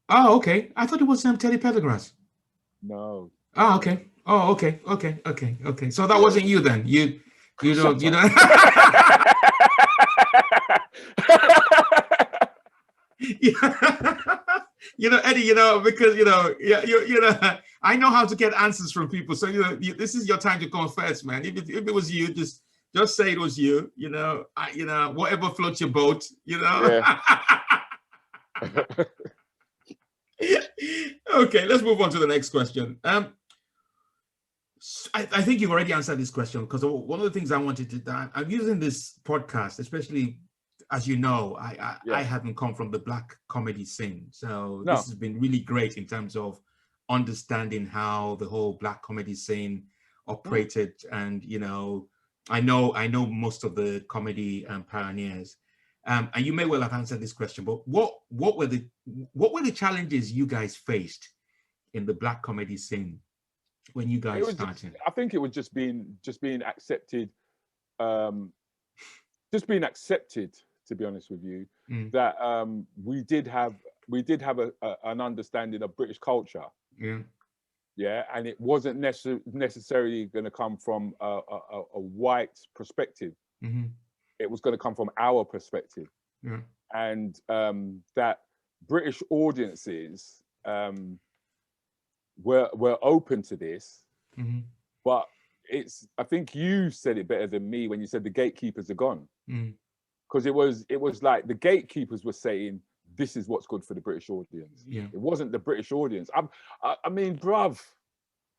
Oh, okay. I thought it was Teddy Pendergrass. No. Oh, okay. Oh, okay. So that wasn't you then. You don't. You know, Eddie, because I know how to get answers from people. So this is your time to confess, man. If it was you, just say it was you. Whatever floats your boat. Yeah. Okay, let's move on to the next question. I think you've already answered this question, because one of the things I wanted to. I'm using this podcast, especially. As you know, I haven't come from the Black comedy scene. So this has been really great in terms of understanding how the whole Black comedy scene operated. And, I know most of the comedy pioneers. And you may well have answered this question, but what were the challenges you guys faced in the Black comedy scene when you guys started? I think it was just being accepted, to be honest with you, that we did have an understanding of British culture. Yeah, and it wasn't necessarily going to come from a white perspective. It was going to come from our perspective. And that British audiences were open to this, but I think you said it better than me when you said the gatekeepers are gone. Because it was like the gatekeepers were saying, this is what's good for the British audience. It wasn't the British audience. I mean, bruv,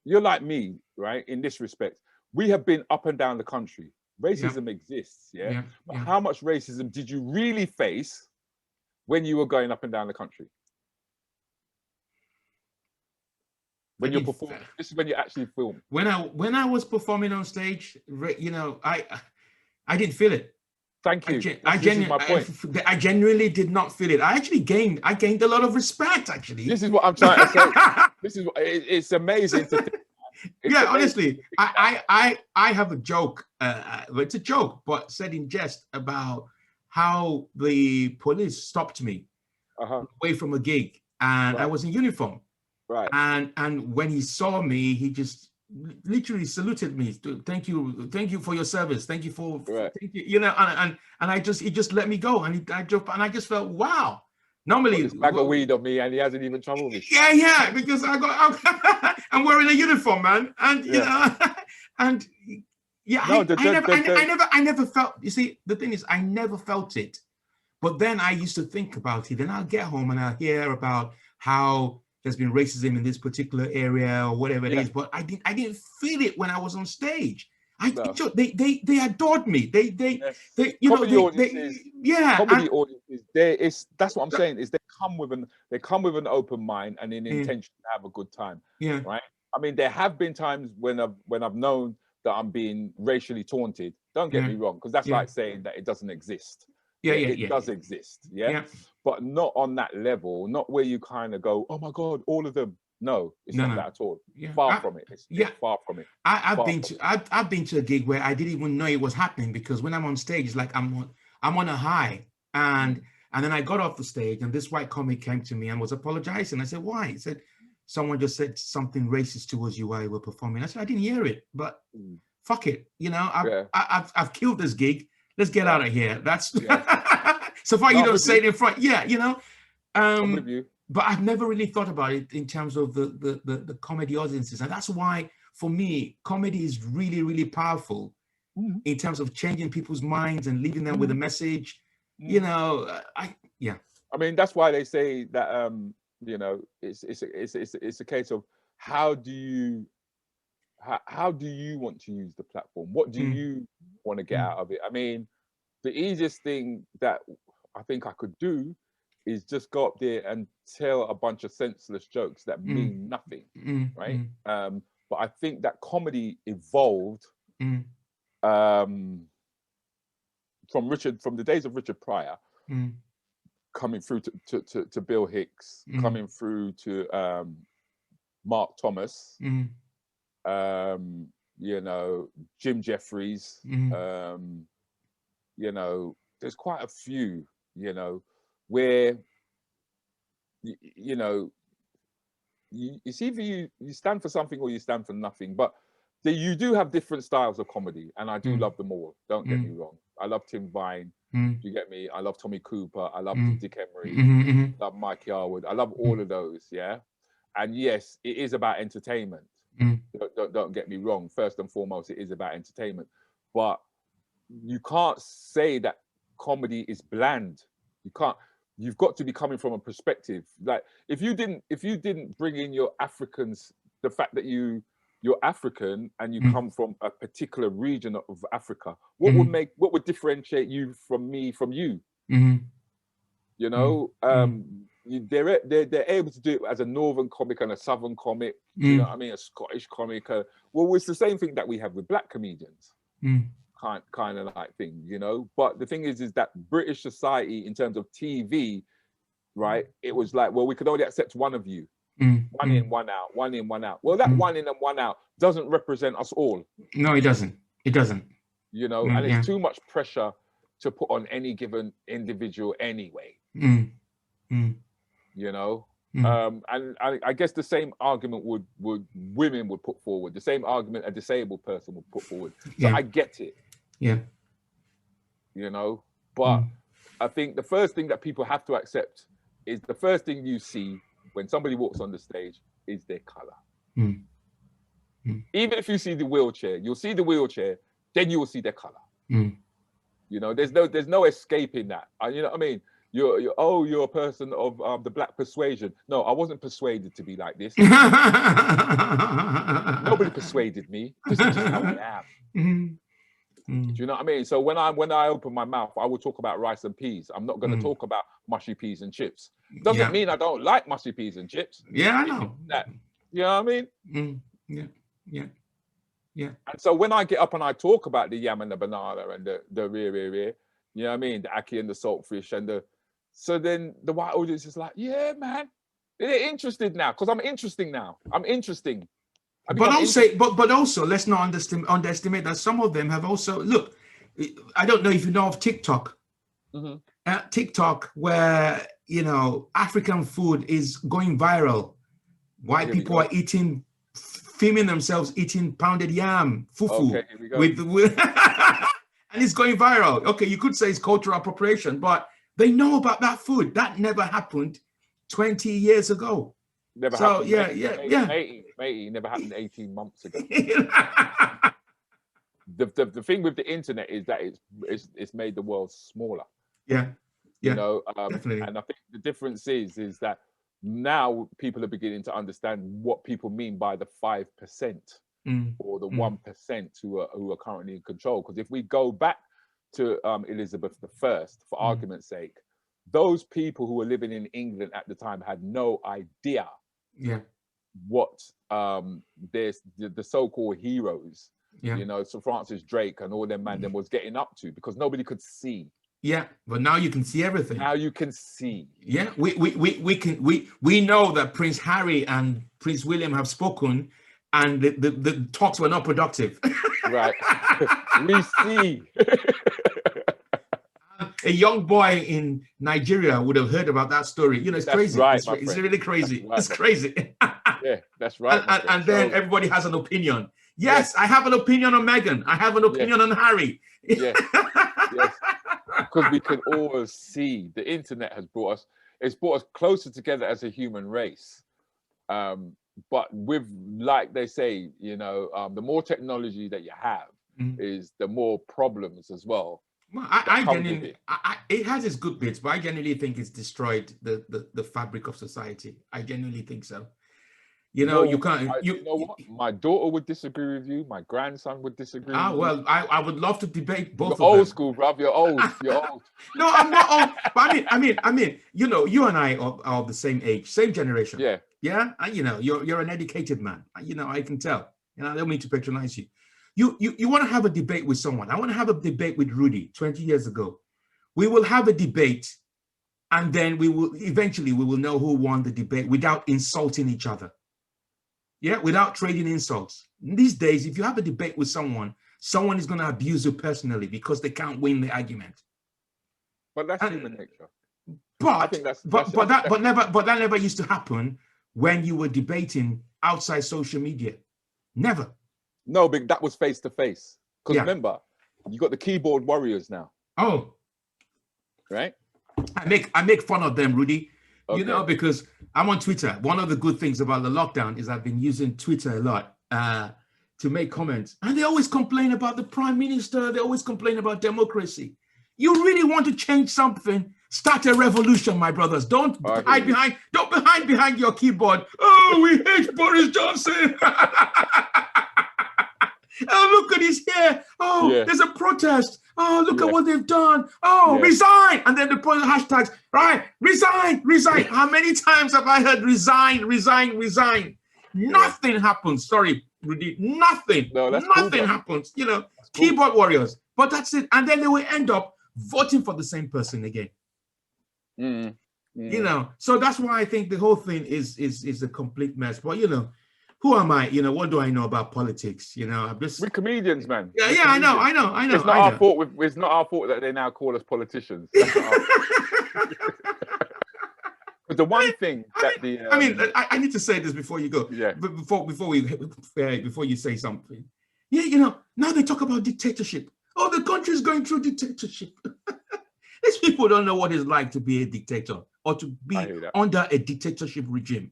you're like me, right? In this respect, we have been up and down the country. Racism exists, but how much racism did you really face when you were going up and down the country? When you perform, this is when you actually film. When I was performing on stage, I didn't feel it. Thank you. I genuinely did not feel it. I gained a lot of respect, actually. This is what I'm trying to say. It's amazing to think. Honestly, I have a joke. It's a joke, but said in jest, about how the police stopped me away from a gig, and I was in uniform. Right. And when he saw me, he just literally saluted me. Thank you for your service. Thank you thank you. And he just let me go. And I just felt, wow, Normally, this bag of weed on me, and he hasn't even troubled me. Yeah, because I'm wearing a uniform, man, and you know, and yeah, no, I never felt. You see, the thing is, I never felt it, but then I used to think about it. Then I'll get home and I'll hear about how there's been racism in this particular area or whatever it is, but I didn't feel it when I was on stage. They adored me. They you comedy know, audiences, audiences. That's what I'm saying. Is they come with an open mind and an intention to have a good time. Yeah. Right. I mean, there have been times when I've known that I'm being racially taunted. Don't get me wrong, because that's like saying that it doesn't exist. It does exist. Yeah. But not on that level. Not where you kind of go, oh my God, all of them. No, it's not that at all. Far from it. It's far from it. I've been to a gig where I didn't even know it was happening, because when I'm on stage, it's like I'm on a high, and then I got off the stage, and this white comic came to me and was apologizing. I said, why? He said, someone just said something racist towards you while you were performing. I said, I didn't hear it, but fuck it. You know, I've killed this gig. Let's get out of here. That's so far you don't say it in front. Yeah, you know. I'm with you. But I've never really thought about it in terms of the comedy audiences. And that's why, for me, comedy is really, really powerful in terms of changing people's minds and leaving them with a message. You know, I mean, that's why they say that, you know, it's a case of how do you want to use the platform? What do you want to get out of it? I mean, the easiest thing that I think I could do is just go up there and tell a bunch of senseless jokes that mean nothing, right? But I think that comedy evolved from the days of Richard Pryor, coming through to Bill Hicks, coming through to Mark Thomas, you know, Jim Jeffries, you know, there's quite a few, you know, where you know, it's either you stand for something or you stand for nothing. But you do have different styles of comedy, and I do love them all. Don't get me wrong. I love Tim Vine. Do you get me? I love Tommy Cooper. I love Dick Emery. I love Mike Yarwood. I love all of those. Yeah. And yes, it is about entertainment. Don't get me wrong. First and foremost, it is about entertainment. But you can't say that comedy is bland. You can't. You've got to be coming from a perspective. Like if you didn't bring in your Africans, the fact that you're African and you come from a particular region of Africa, what would differentiate you from me from you? You know, they're able to do it as a northern comic and a southern comic. You know what I mean? A Scottish comic. Well, it's the same thing that we have with black comedians. Kind of like thing, you know. But the thing is that British society, in terms of TV, right, it was like, well, we could only accept one of you. One in, one out, one in, one out. Well, that one in and one out doesn't represent us all. No, it doesn't. It doesn't. You know, and it's too much pressure to put on any given individual anyway. You know, and I guess the same argument would women would put forward. The same argument a disabled person would put forward. So I get it. Yeah. You know, but I think the first thing that people have to accept is the first thing you see when somebody walks on the stage is their color. Even if you see the wheelchair, you'll see the wheelchair, then you will see their color. You know, there's no escaping that. You know what I mean? You're a person of the black persuasion. No, I wasn't persuaded to be like this. Nobody persuaded me. This is just how I am. Do you know what I mean? So when I open my mouth, I will talk about rice and peas. I'm not going to talk about mushy peas and chips. Doesn't mean I don't like mushy peas and chips. Yeah, I know. That, you know what I mean? Yeah. And so when I get up and I talk about the yam and the banana and the rear, you know what I mean? The ackee and the saltfish and so then the white audience is like, yeah, man, they're interested now because I'm interesting now. I'm interesting. But also, let's not underestimate that some of them have also, look, I don't know if you know of TikTok. TikTok, where, you know, African food is going viral. White people are filming themselves eating pounded yam, fufu, with and it's going viral. Okay, you could say it's cultural appropriation, but They know about that food. That never happened 20 years ago. Never so, happened. Yeah. Matey, never happened 18 months ago. The thing with the internet is that it's made the world smaller. Yeah. You know, definitely. And I think the difference is that now people are beginning to understand what people mean by the 5% or the 1% who are currently in control. Because if we go back to Elizabeth I, for argument's sake, those people who were living in England at the time had no idea what there's the so-called heroes, you know, Sir Francis Drake and all them man them was getting up to, because nobody could see. Yeah, but now you can see everything. Now you can see. Yeah, we know that Prince Harry and Prince William have spoken, and the talks were not productive. Right. We see. A young boy in Nigeria would have heard about that story. You know, it's crazy. Right, it's really crazy. Right, it's crazy. Yeah, that's right. And then everybody has an opinion. Yes, I have an opinion on Meghan. I have an opinion on Harry. Yes. Because we can all see the internet has brought us closer together as a human race. But with, like they say, you know, the more technology that you have is the more problems as well. Well, it has its good bits, but I genuinely think it's destroyed the fabric of society. I genuinely think so. You know, you can't. You know what? My daughter would disagree with you. My grandson would disagree. Well, I would love to debate both of them. Old school, bruv. You're old. You're old. No, I'm not old. But I mean, you know, you and I are of the same age, same generation. Yeah. Yeah. And, you know, you're an educated man. You know, I can tell. You know, I don't mean to patronize you. You want to have a debate with someone. I want to have a debate with Rudi 20 years ago. We will have a debate, and then we will know who won the debate without insulting each other. Yeah, without trading insults. These days, if you have a debate with someone is going to abuse you personally because they can't win the argument. But that's human nature. But I think that never used to happen when you were debating outside social media. Never. No, but that was face to face. Because remember, you got the keyboard warriors now. Oh, right. I make fun of them, Rudi. Okay. You know, because I'm on Twitter. One of the good things about the lockdown is I've been using Twitter a lot to make comments. And they always complain about the prime minister. They always complain about democracy. You really want to change something? Start a revolution, my brothers. Don't hide behind your keyboard. Oh, we hate Boris Johnson. Oh, look at his hair. Oh, there's a protest. Oh, look at what they've done. Oh, resign. And then they put hashtags, right? Resign, resign. How many times have I heard resign, resign, resign? Nothing happens. Sorry, Rudi. Nothing. No, nothing happens. You know, keyboard warriors. But that's it. And then they will end up voting for the same person again. You know, so that's why I think the whole thing is a complete mess. But, you know, who am I? You know, what do I know about politics? You know, we're comedians, man. Yeah, I know. It's not our fault. It's not our fault that they now call us politicians. But the one thing that I need to say this before you go. Yeah. But before you say something. Yeah, you know, now they talk about dictatorship. Oh, the country is going through dictatorship. These people don't know what it's like to be a dictator or to be under a dictatorship regime.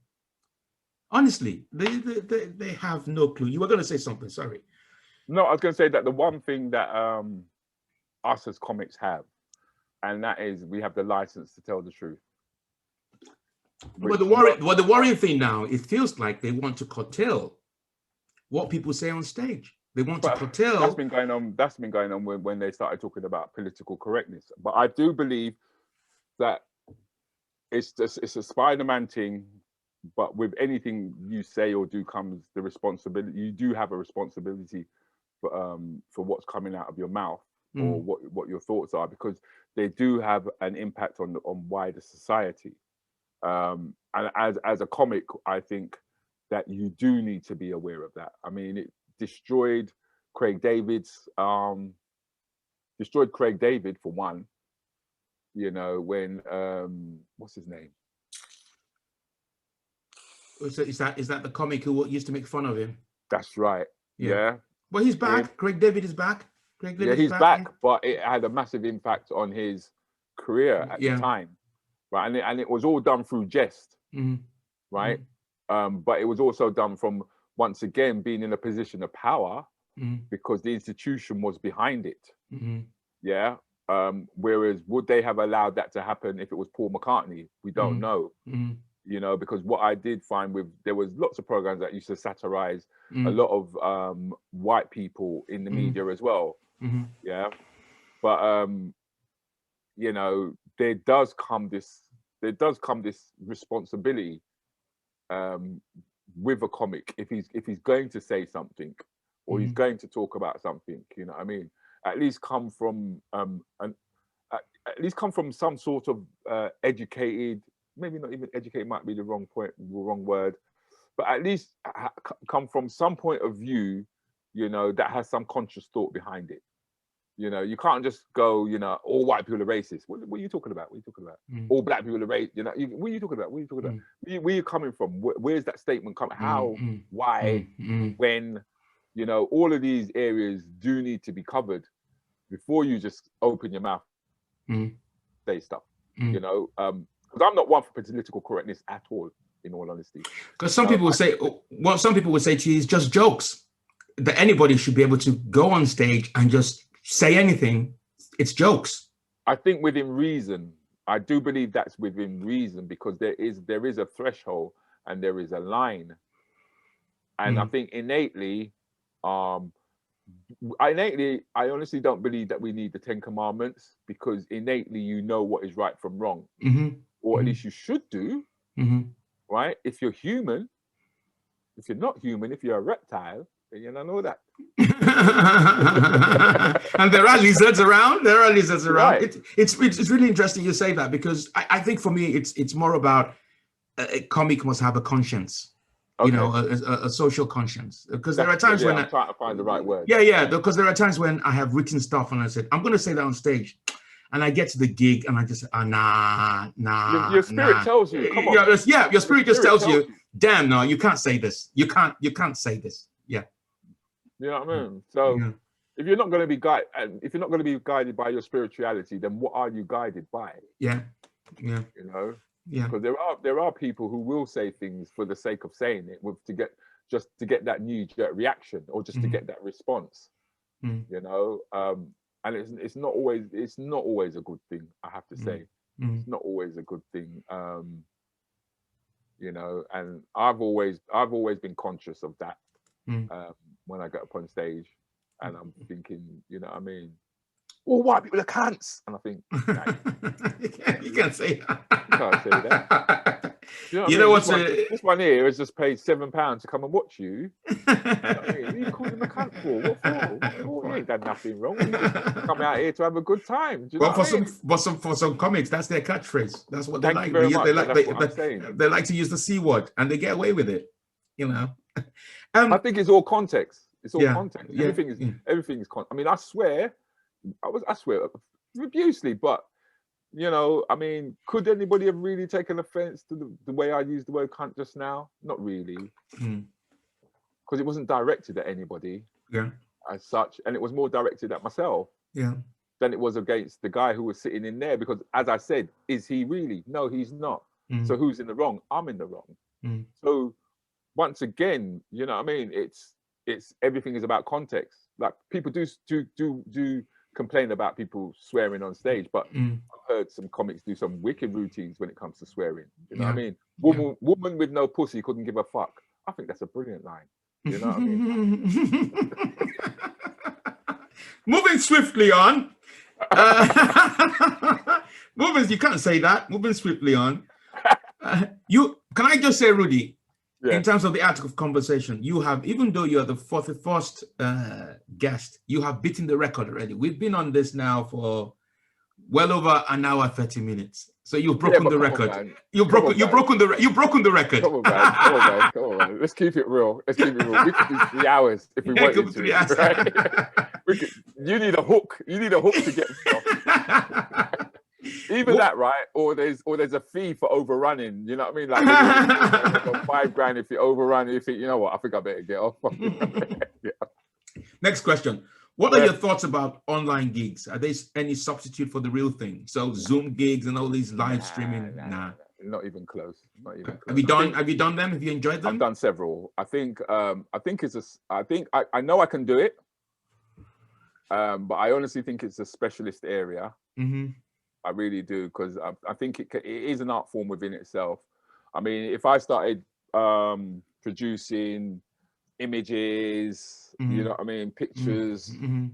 Honestly, they have no clue. You were going to say something, sorry. No, I was going to say that the one thing that us as comics have, and that is we have the license to tell the truth. But the worrying thing now, it feels like they want to curtail what people say on stage. They want to curtail. That's been going on when they started talking about political correctness. But I do believe that it's a Spider-Man thing. But with anything you say or do comes the responsibility. You do have a responsibility for what's coming out of your mouth or what your thoughts are, because they do have an impact on wider society. And as a comic, I think that you do need to be aware of that. I mean, it destroyed Craig David for one. You know, when what's his name? So is that the comic who used to make fun of him? That's right. Yeah. Well, he's back. Craig David is back. He's back, but it had a massive impact on his career at the time, right? And it was all done through jest, right? But it was also done from, once again, being in a position of power, because the institution was behind it. Yeah. Whereas would they have allowed that to happen if it was Paul McCartney? We don't know. You know, because what I did find there was lots of programs that used to satirize a lot of white people in the media as well. Yeah. But you know, there does come this responsibility with a comic if he's going to say something, or he's going to talk about something, you know what I mean? At least come from some sort of educated, maybe not even educated might be the wrong word, but at least come from some point of view, you know, that has some conscious thought behind it. You know, you can't just go, you know, all white people are racist. What are you talking about? What are you talking about? All black people are racist. You know, what are you talking about? What are you talking about? Where are you coming from? Where's that statement coming? How? Why? When? You know, all of these areas do need to be covered before you just open your mouth, say stuff. You know, because I'm not one for political correctness at all, in all honesty. Because some people will say, what some people would say to you is just jokes. That anybody should be able to go on stage and just say anything. It's jokes. I think within reason. I do believe that's within reason, because there is a threshold and there is a line. And I think innately, I honestly don't believe that we need the 10 Commandments, because innately you know what is right from wrong, or at least you should do, right? If you're human, if you're not human, if you're a reptile, then you don't know that. And there are lizards around. Right. It's really interesting you say that, because I think for me it's more about a comic must have a conscience. You know, a social conscience, because there are times when I'm trying to find the right word. Because there are times when I have written stuff and I said I'm going to say that on stage, and I get to the gig and I just nah. Your spirit tells you. Come on. Your spirit just tells you, damn, no, you can't say this. You can't say this. Yeah. You know what I mean? So if you're not going to be guided by your spirituality, then what are you guided by? Yeah. You know. Yeah, because there are people who will say things for the sake of saying it, to get that knee-jerk reaction, or just to get that response. You know, and it's not always a good thing. I have to say, it's not always a good thing. You know, and I've always been conscious of that when I get up on stage, and I'm thinking, you know what I mean? All white people are cunts, and I think, nah, you can't say that. You can't say that. You know what this one here has just paid £7 to come and watch you. You know what I mean? What are you calling him a cunt for? What for? He ain't done nothing wrong. He just come out here to have a good time. Do you know for some comics, that's their catchphase. That's what they like. They like to use the C word, and they get away with it. You know. I think it's all context. It's all context. Everything is I mean, I swear profusely, but you know, I mean, could anybody have really taken offense to the way I used the word cunt just now? Not really, because it wasn't directed at anybody as such, and it was more directed at myself than it was against the guy who was sitting in there, because as I said, is he really? No, he's not. So who's in the wrong? I'm in the wrong. So once again, you know what I mean? It's everything is about context. Like, people do complain about people swearing on stage, but I've heard some comics do some wicked routines when it comes to swearing. You know what I mean? Woman with no pussy couldn't give a fuck. I think that's a brilliant line. You know what I mean? Moving swiftly on. You can't say that. Moving swiftly on. Can I just say, Rudi, in terms of the art of conversation, you have, even though you're the 41st guest, you have beaten the record already. We've been on this now for well over an hour, 30 minutes. So you've broken the record. You've broken the record. Come on, man. Let's keep it real. We could do 3 hours if we wanted to. Right? You need a hook. To get stuff. Either that, right? Or there's a fee for overrunning. You know what I mean? Like, $5,000 if you overrun. You think, you know what? I think I better get off. Next question. What are your thoughts about online gigs? Are they any substitute for the real thing? So Zoom gigs and all these live streaming? Nah. Not even close. Not even close. Have you done them? Have you enjoyed them? I've done several. I think I know I can do it. But I honestly think it's a specialist area. I really do, because I think it is an art form within itself. I mean, if I started producing images, you know what I mean, pictures, do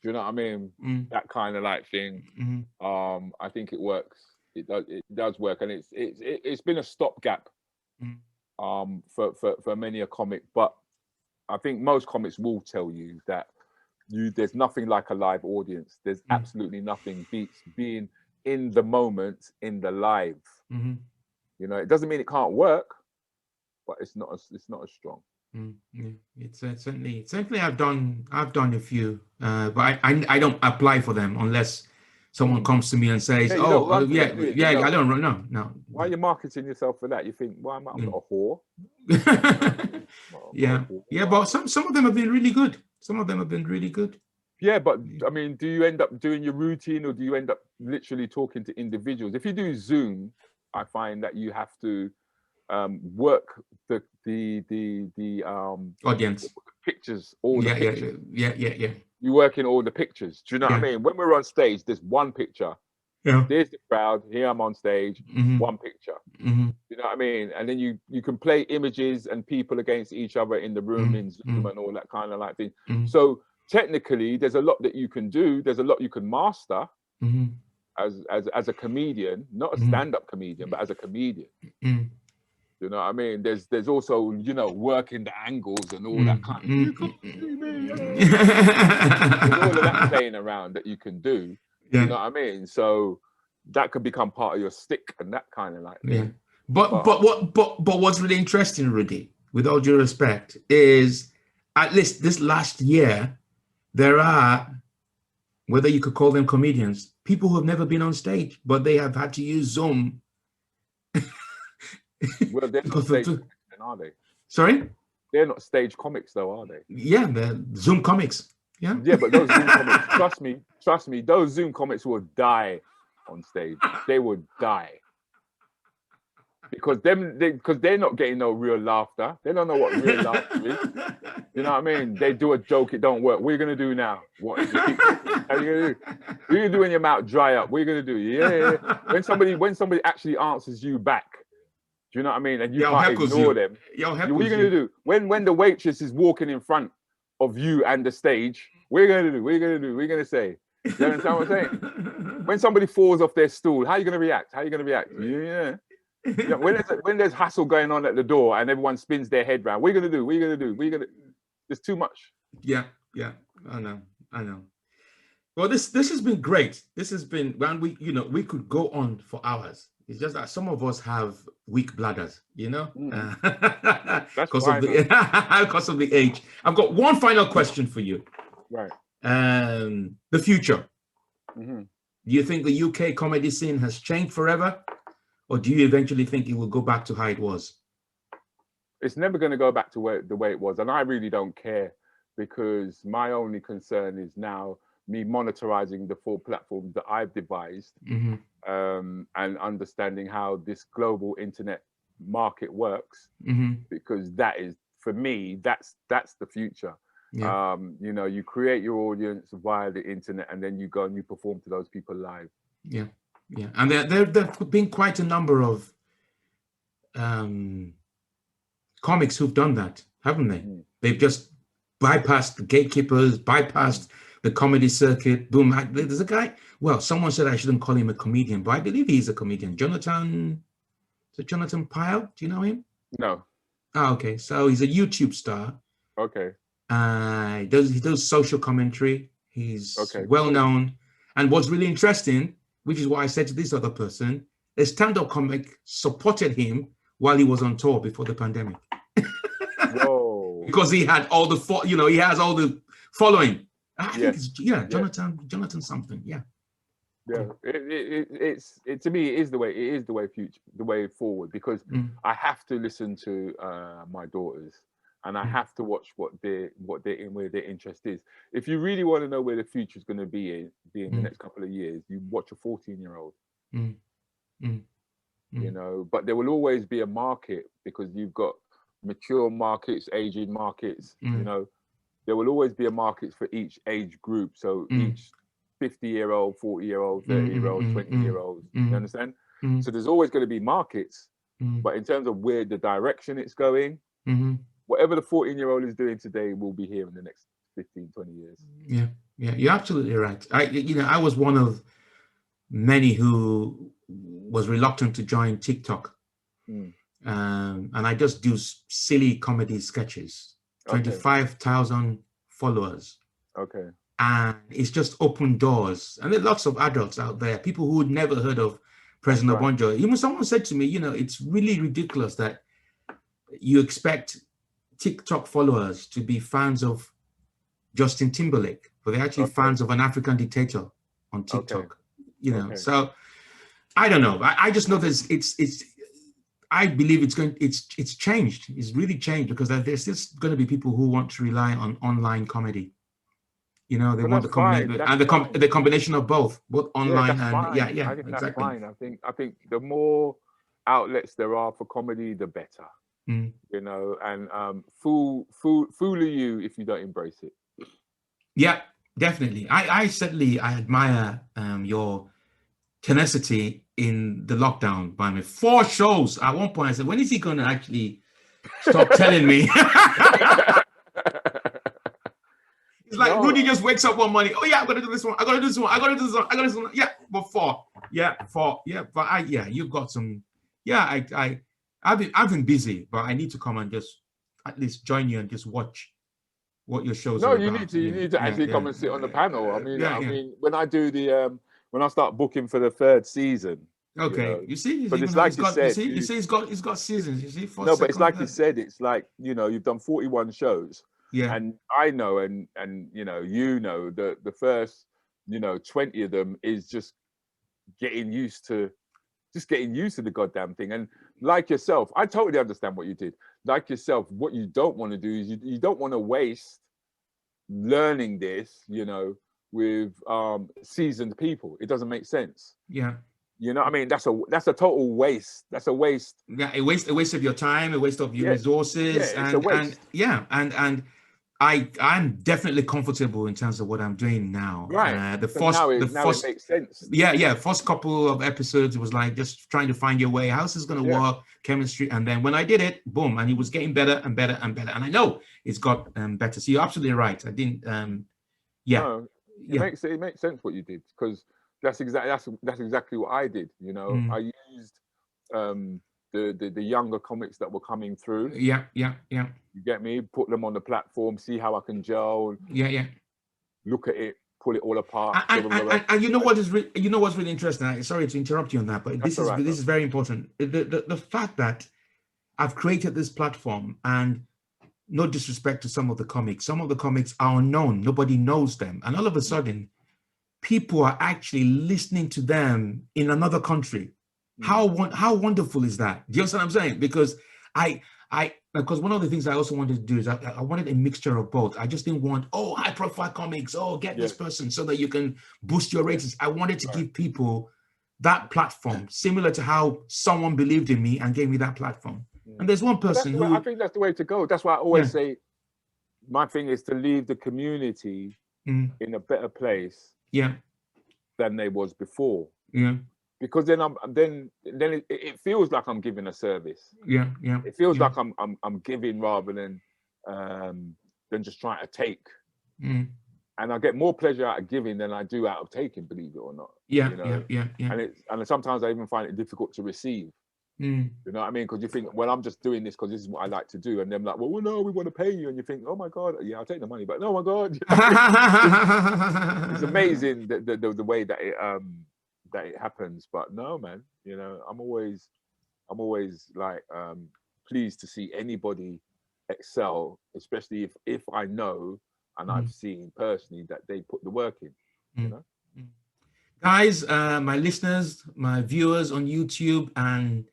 you know what I mean, that kind of like thing, I think it works. It does work, and it's been a stopgap for many a comic. But I think most comics will tell you that there's nothing like a live audience. There's absolutely nothing beats being in the moment, in the live. You know, it doesn't mean it can't work, but it's not as strong. Yeah. It's certainly I've done a few, but I don't apply for them unless someone comes to me and says, I don't run. No. Why are you marketing yourself for that? You think, well, I'm not a whore. Yeah, but some of them have been really good. Some of them have been really good. Yeah, but I mean, do you end up doing your routine, or do you end up literally talking to individuals? If you do Zoom, I find that you have to work the audience pictures, all the pictures. Yeah. You work in all the pictures. Do you know what I mean? When we're on stage, there's one picture. Yeah. There's the crowd. Here I'm on stage. One picture. You know what I mean? And then you can play images and people against each other in the room in Zoom and all that kind of like thing. So technically, there's a lot that you can do. There's a lot you can master as a comedian, not a stand-up comedian, but as a comedian. You know what I mean? There's also, you know, working the angles and all that kind of you can't see me. There's all of that playing around that you can do. You know what I mean? So that could become part of your stick and that kind of like thing. Yeah. But what's really interesting, Rudi, with all due respect, is at least this last year, there are, whether you could call them comedians, people who have never been on stage, but they have had to use Zoom. Well, they're not stage comics, are they? Sorry? They're not stage comics, though, are they? Yeah, they're Zoom comics. Yeah. Yeah, but those Zoom comics, trust me, those Zoom comics will die on stage. They would die. Because they're not getting no real laughter. They don't know what real laughter is. You know what I mean? They do a joke, it don't work. What are you gonna do now? What are you gonna do? What are you gonna do when your mouth dry up? What are you gonna do? Yeah. When somebody actually answers you back, do you know what I mean? And you can't ignore them. What are you gonna do? When the waitress is walking in front of you and the stage, what are you gonna do? What are you gonna do? What are you gonna say? You understand what I'm saying? When somebody falls off their stool, how are you gonna react? How are you gonna react? Yeah. Yeah, when there's hassle going on at the door and everyone spins their head round, what are you gonna do? What are you gonna do? What are you gonna? There's too much. Yeah. I know. Well, this has been great. This has been when we could go on for hours. It's just that some of us have weak bladders, you know, That's because of the age. I've got one final question for you. Right. The future. Do you think the UK comedy scene has changed forever? Or do you eventually think it will go back to how it was? It's never going to go back to the way it was. And I really don't care, because my only concern is now me monetizing the 4 platforms that I've devised and understanding how this global internet market works, because that is, for me, that's the future. Yeah. You know, you create your audience via the internet and then you go and you perform to those people live. Yeah. Yeah, and there have been quite a number of comics who've done that, haven't they? They've just bypassed the gatekeepers, bypassed the comedy circuit. Boom! There's a guy. Well, someone said I shouldn't call him a comedian, but I believe he's a comedian. Jonathan Pyle? Do you know him? No. Oh, okay. So he's a YouTube star. Okay. He does social commentary. He's well known, and what's really interesting, which is what I said to this other person, a stand-up comic supported him while he was on tour before the pandemic. Whoa. Because he had all the, he has all the following. I think it's, Jonathan something. Yeah. Yeah. It to me, it is the way forward, because I have to listen to my daughters. and I have to watch where their interest is. If you really want to know where the future is going to be in the next couple of years, you watch a 14-year-old. You know, but there will always be a market, because you've got mature markets, aging markets. You know, there will always be a market for each age group. So each 50-year-old, 40-year-old, 30-year-old, 20-year-old. You understand? So there's always going to be markets, but in terms of where the direction it's going, whatever the 14-year-old is doing today will be here in the next 15, 20 years. Yeah, you're absolutely right. I was one of many who was reluctant to join TikTok. And I just do silly comedy sketches. 25,000 followers. Okay. And it's just opened doors. And there are lots of adults out there, people who had never heard of President Obonjo. Even someone said to me, you know, it's really ridiculous that you expect TikTok followers to be fans of Justin Timberlake, but they're actually fans of an African dictator on TikTok. You know, so I don't know. I just know I believe it's changed. It's really changed, because there's just going to be people who want to rely on online comedy. You know, they want the combination and the combination of both online and I think that's fine. I think the more outlets there are for comedy, the better. You know, and fool you if you don't embrace it. Yeah, definitely. I certainly admire your tenacity in the lockdown. By me, 4 shows at one point. I said, when is he going to actually stop telling me? It's like Rudi just wakes up one morning. Oh yeah, I'm gonna do this one. I'm gonna do this one. I'm gonna do this one. I'm gonna do this one. Yeah, but 4. Yeah, 4. Yeah, but you've got some. Yeah, I've been busy, but I need to come and just at least join you and just watch what your shows are about. You need to actually come and sit on the panel. I mean, when I do when I start booking for the 3rd season. Okay, you see, but it's like you said. You see, he's got seasons. You see, no, but it's like you said. It's like, you know, you've done 41 shows. Yeah. And I know, and you know, the first, 20 of them is just getting used to the goddamn thing. And like yourself, I totally understand what you did. Like yourself, what you don't want to do is you don't want to waste learning this, with seasoned people. It doesn't make sense. Yeah. You know what I mean? That's a total waste. That's a waste. Yeah, a waste of your time, a waste of your resources. Yeah, it's a waste. And I'm definitely comfortable in terms of what I'm doing now. Right. Now it makes sense. Yeah. First couple of episodes, it was like just trying to find your way. How's this going to work? Chemistry. And then when I did it, boom, and it was getting better and better and better. And I know it's got better. So you're absolutely right. I didn't. No, it makes sense what you did, because that's exactly what I did. I used the younger comics that were coming through. Yeah. You get me? Put them on the platform, see how I can gel. Yeah. Look at it, pull it all apart. And you know what is what's really interesting. Sorry to interrupt you on that, but this is very important. The fact that I've created this platform, and no disrespect to some of the comics are unknown. Nobody knows them, and all of a sudden, people are actually listening to them in another country. How wonderful is that? Do you understand what I'm saying? Because because one of the things I also wanted to do is I wanted a mixture of both. I just didn't want, high profile comics, get this person so that you can boost your ratings. I wanted to give people that platform, similar to how someone believed in me and gave me that platform. And there's one person I think that's the way to go. That's why I always say my thing is to leave the community in a better place than they was before. Yeah. Because then it feels like I'm giving a service. Yeah. It feels like I'm giving rather than just trying to take. And I get more pleasure out of giving than I do out of taking, believe it or not. Yeah. And sometimes I even find it difficult to receive. You know what I mean? Because you think, well, I'm just doing this because this is what I like to do, and then like, well, no, we want to pay you, and you think, oh my god, yeah, I'll take the money, but oh my god, it's amazing the way that it happens. But no, man, I'm always like pleased to see anybody excel, especially if I know and I've seen personally that they put the work in. Guys, my listeners, my viewers on YouTube and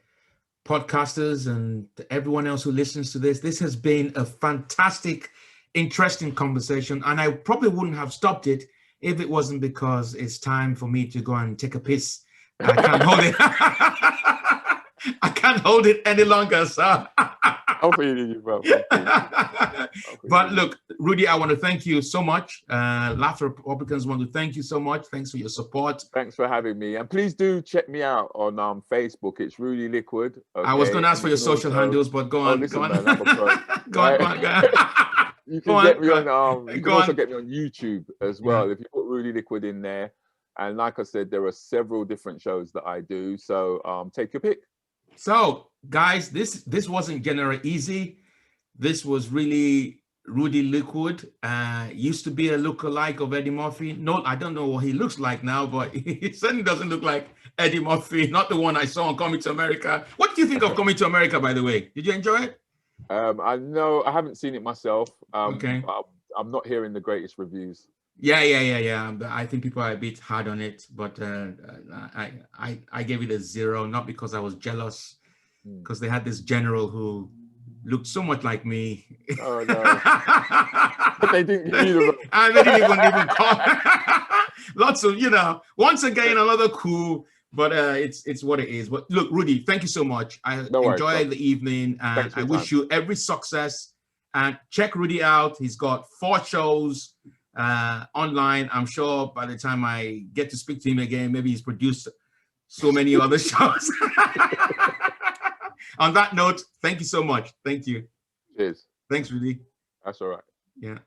podcasters and everyone else who listens to this. This has been a fantastic, interesting conversation, and I probably wouldn't have stopped it if it wasn't because it's time for me to go and take a piss. I can't hold it. I can't hold it any longer, sir. I'll feed you, bro. But look, Rudi, I want to thank you so much. Laughter Republicans want to thank you so much. Thanks for your support. Thanks for having me. And please do check me out on Facebook. It's Rudi Lickwood. Okay? I was going to ask for your social handles, but go on. Listen, go on. Man, I'm a pro. Go on, go on, go on. You can get me on. You can also on. get me on YouTube as well. If you put Rudi Lickwood in there. And like I said, there are several different shows that I do. So take your pick. So, guys, this wasn't generally easy. This was really Rudi Lickwood. Used to be a lookalike of Eddy Murphy. No, I don't know what he looks like now, but he certainly doesn't look like Eddy Murphy. Not the one I saw on Coming to America. What do you think of Coming to America, by the way? Did you enjoy it? I know I haven't seen it myself. Okay. I'm not hearing the greatest reviews. Yeah. I think people are a bit hard on it, but I gave it a 0, not because I was jealous, because they had this general who looked so much like me. Oh no! But they didn't either. And they didn't even call. Lots of, once again, another coup, but it's what it is. But look, Rudi, thank you so much. I enjoyed the evening, and I wish you every success. And check Rudi out. He's got 4 shows online. I'm sure by the time I get to speak to him again, maybe he's produced so many other shows. On that note, thank you so much. Thank you. Cheers. Thanks, Rudi. That's all right. Yeah.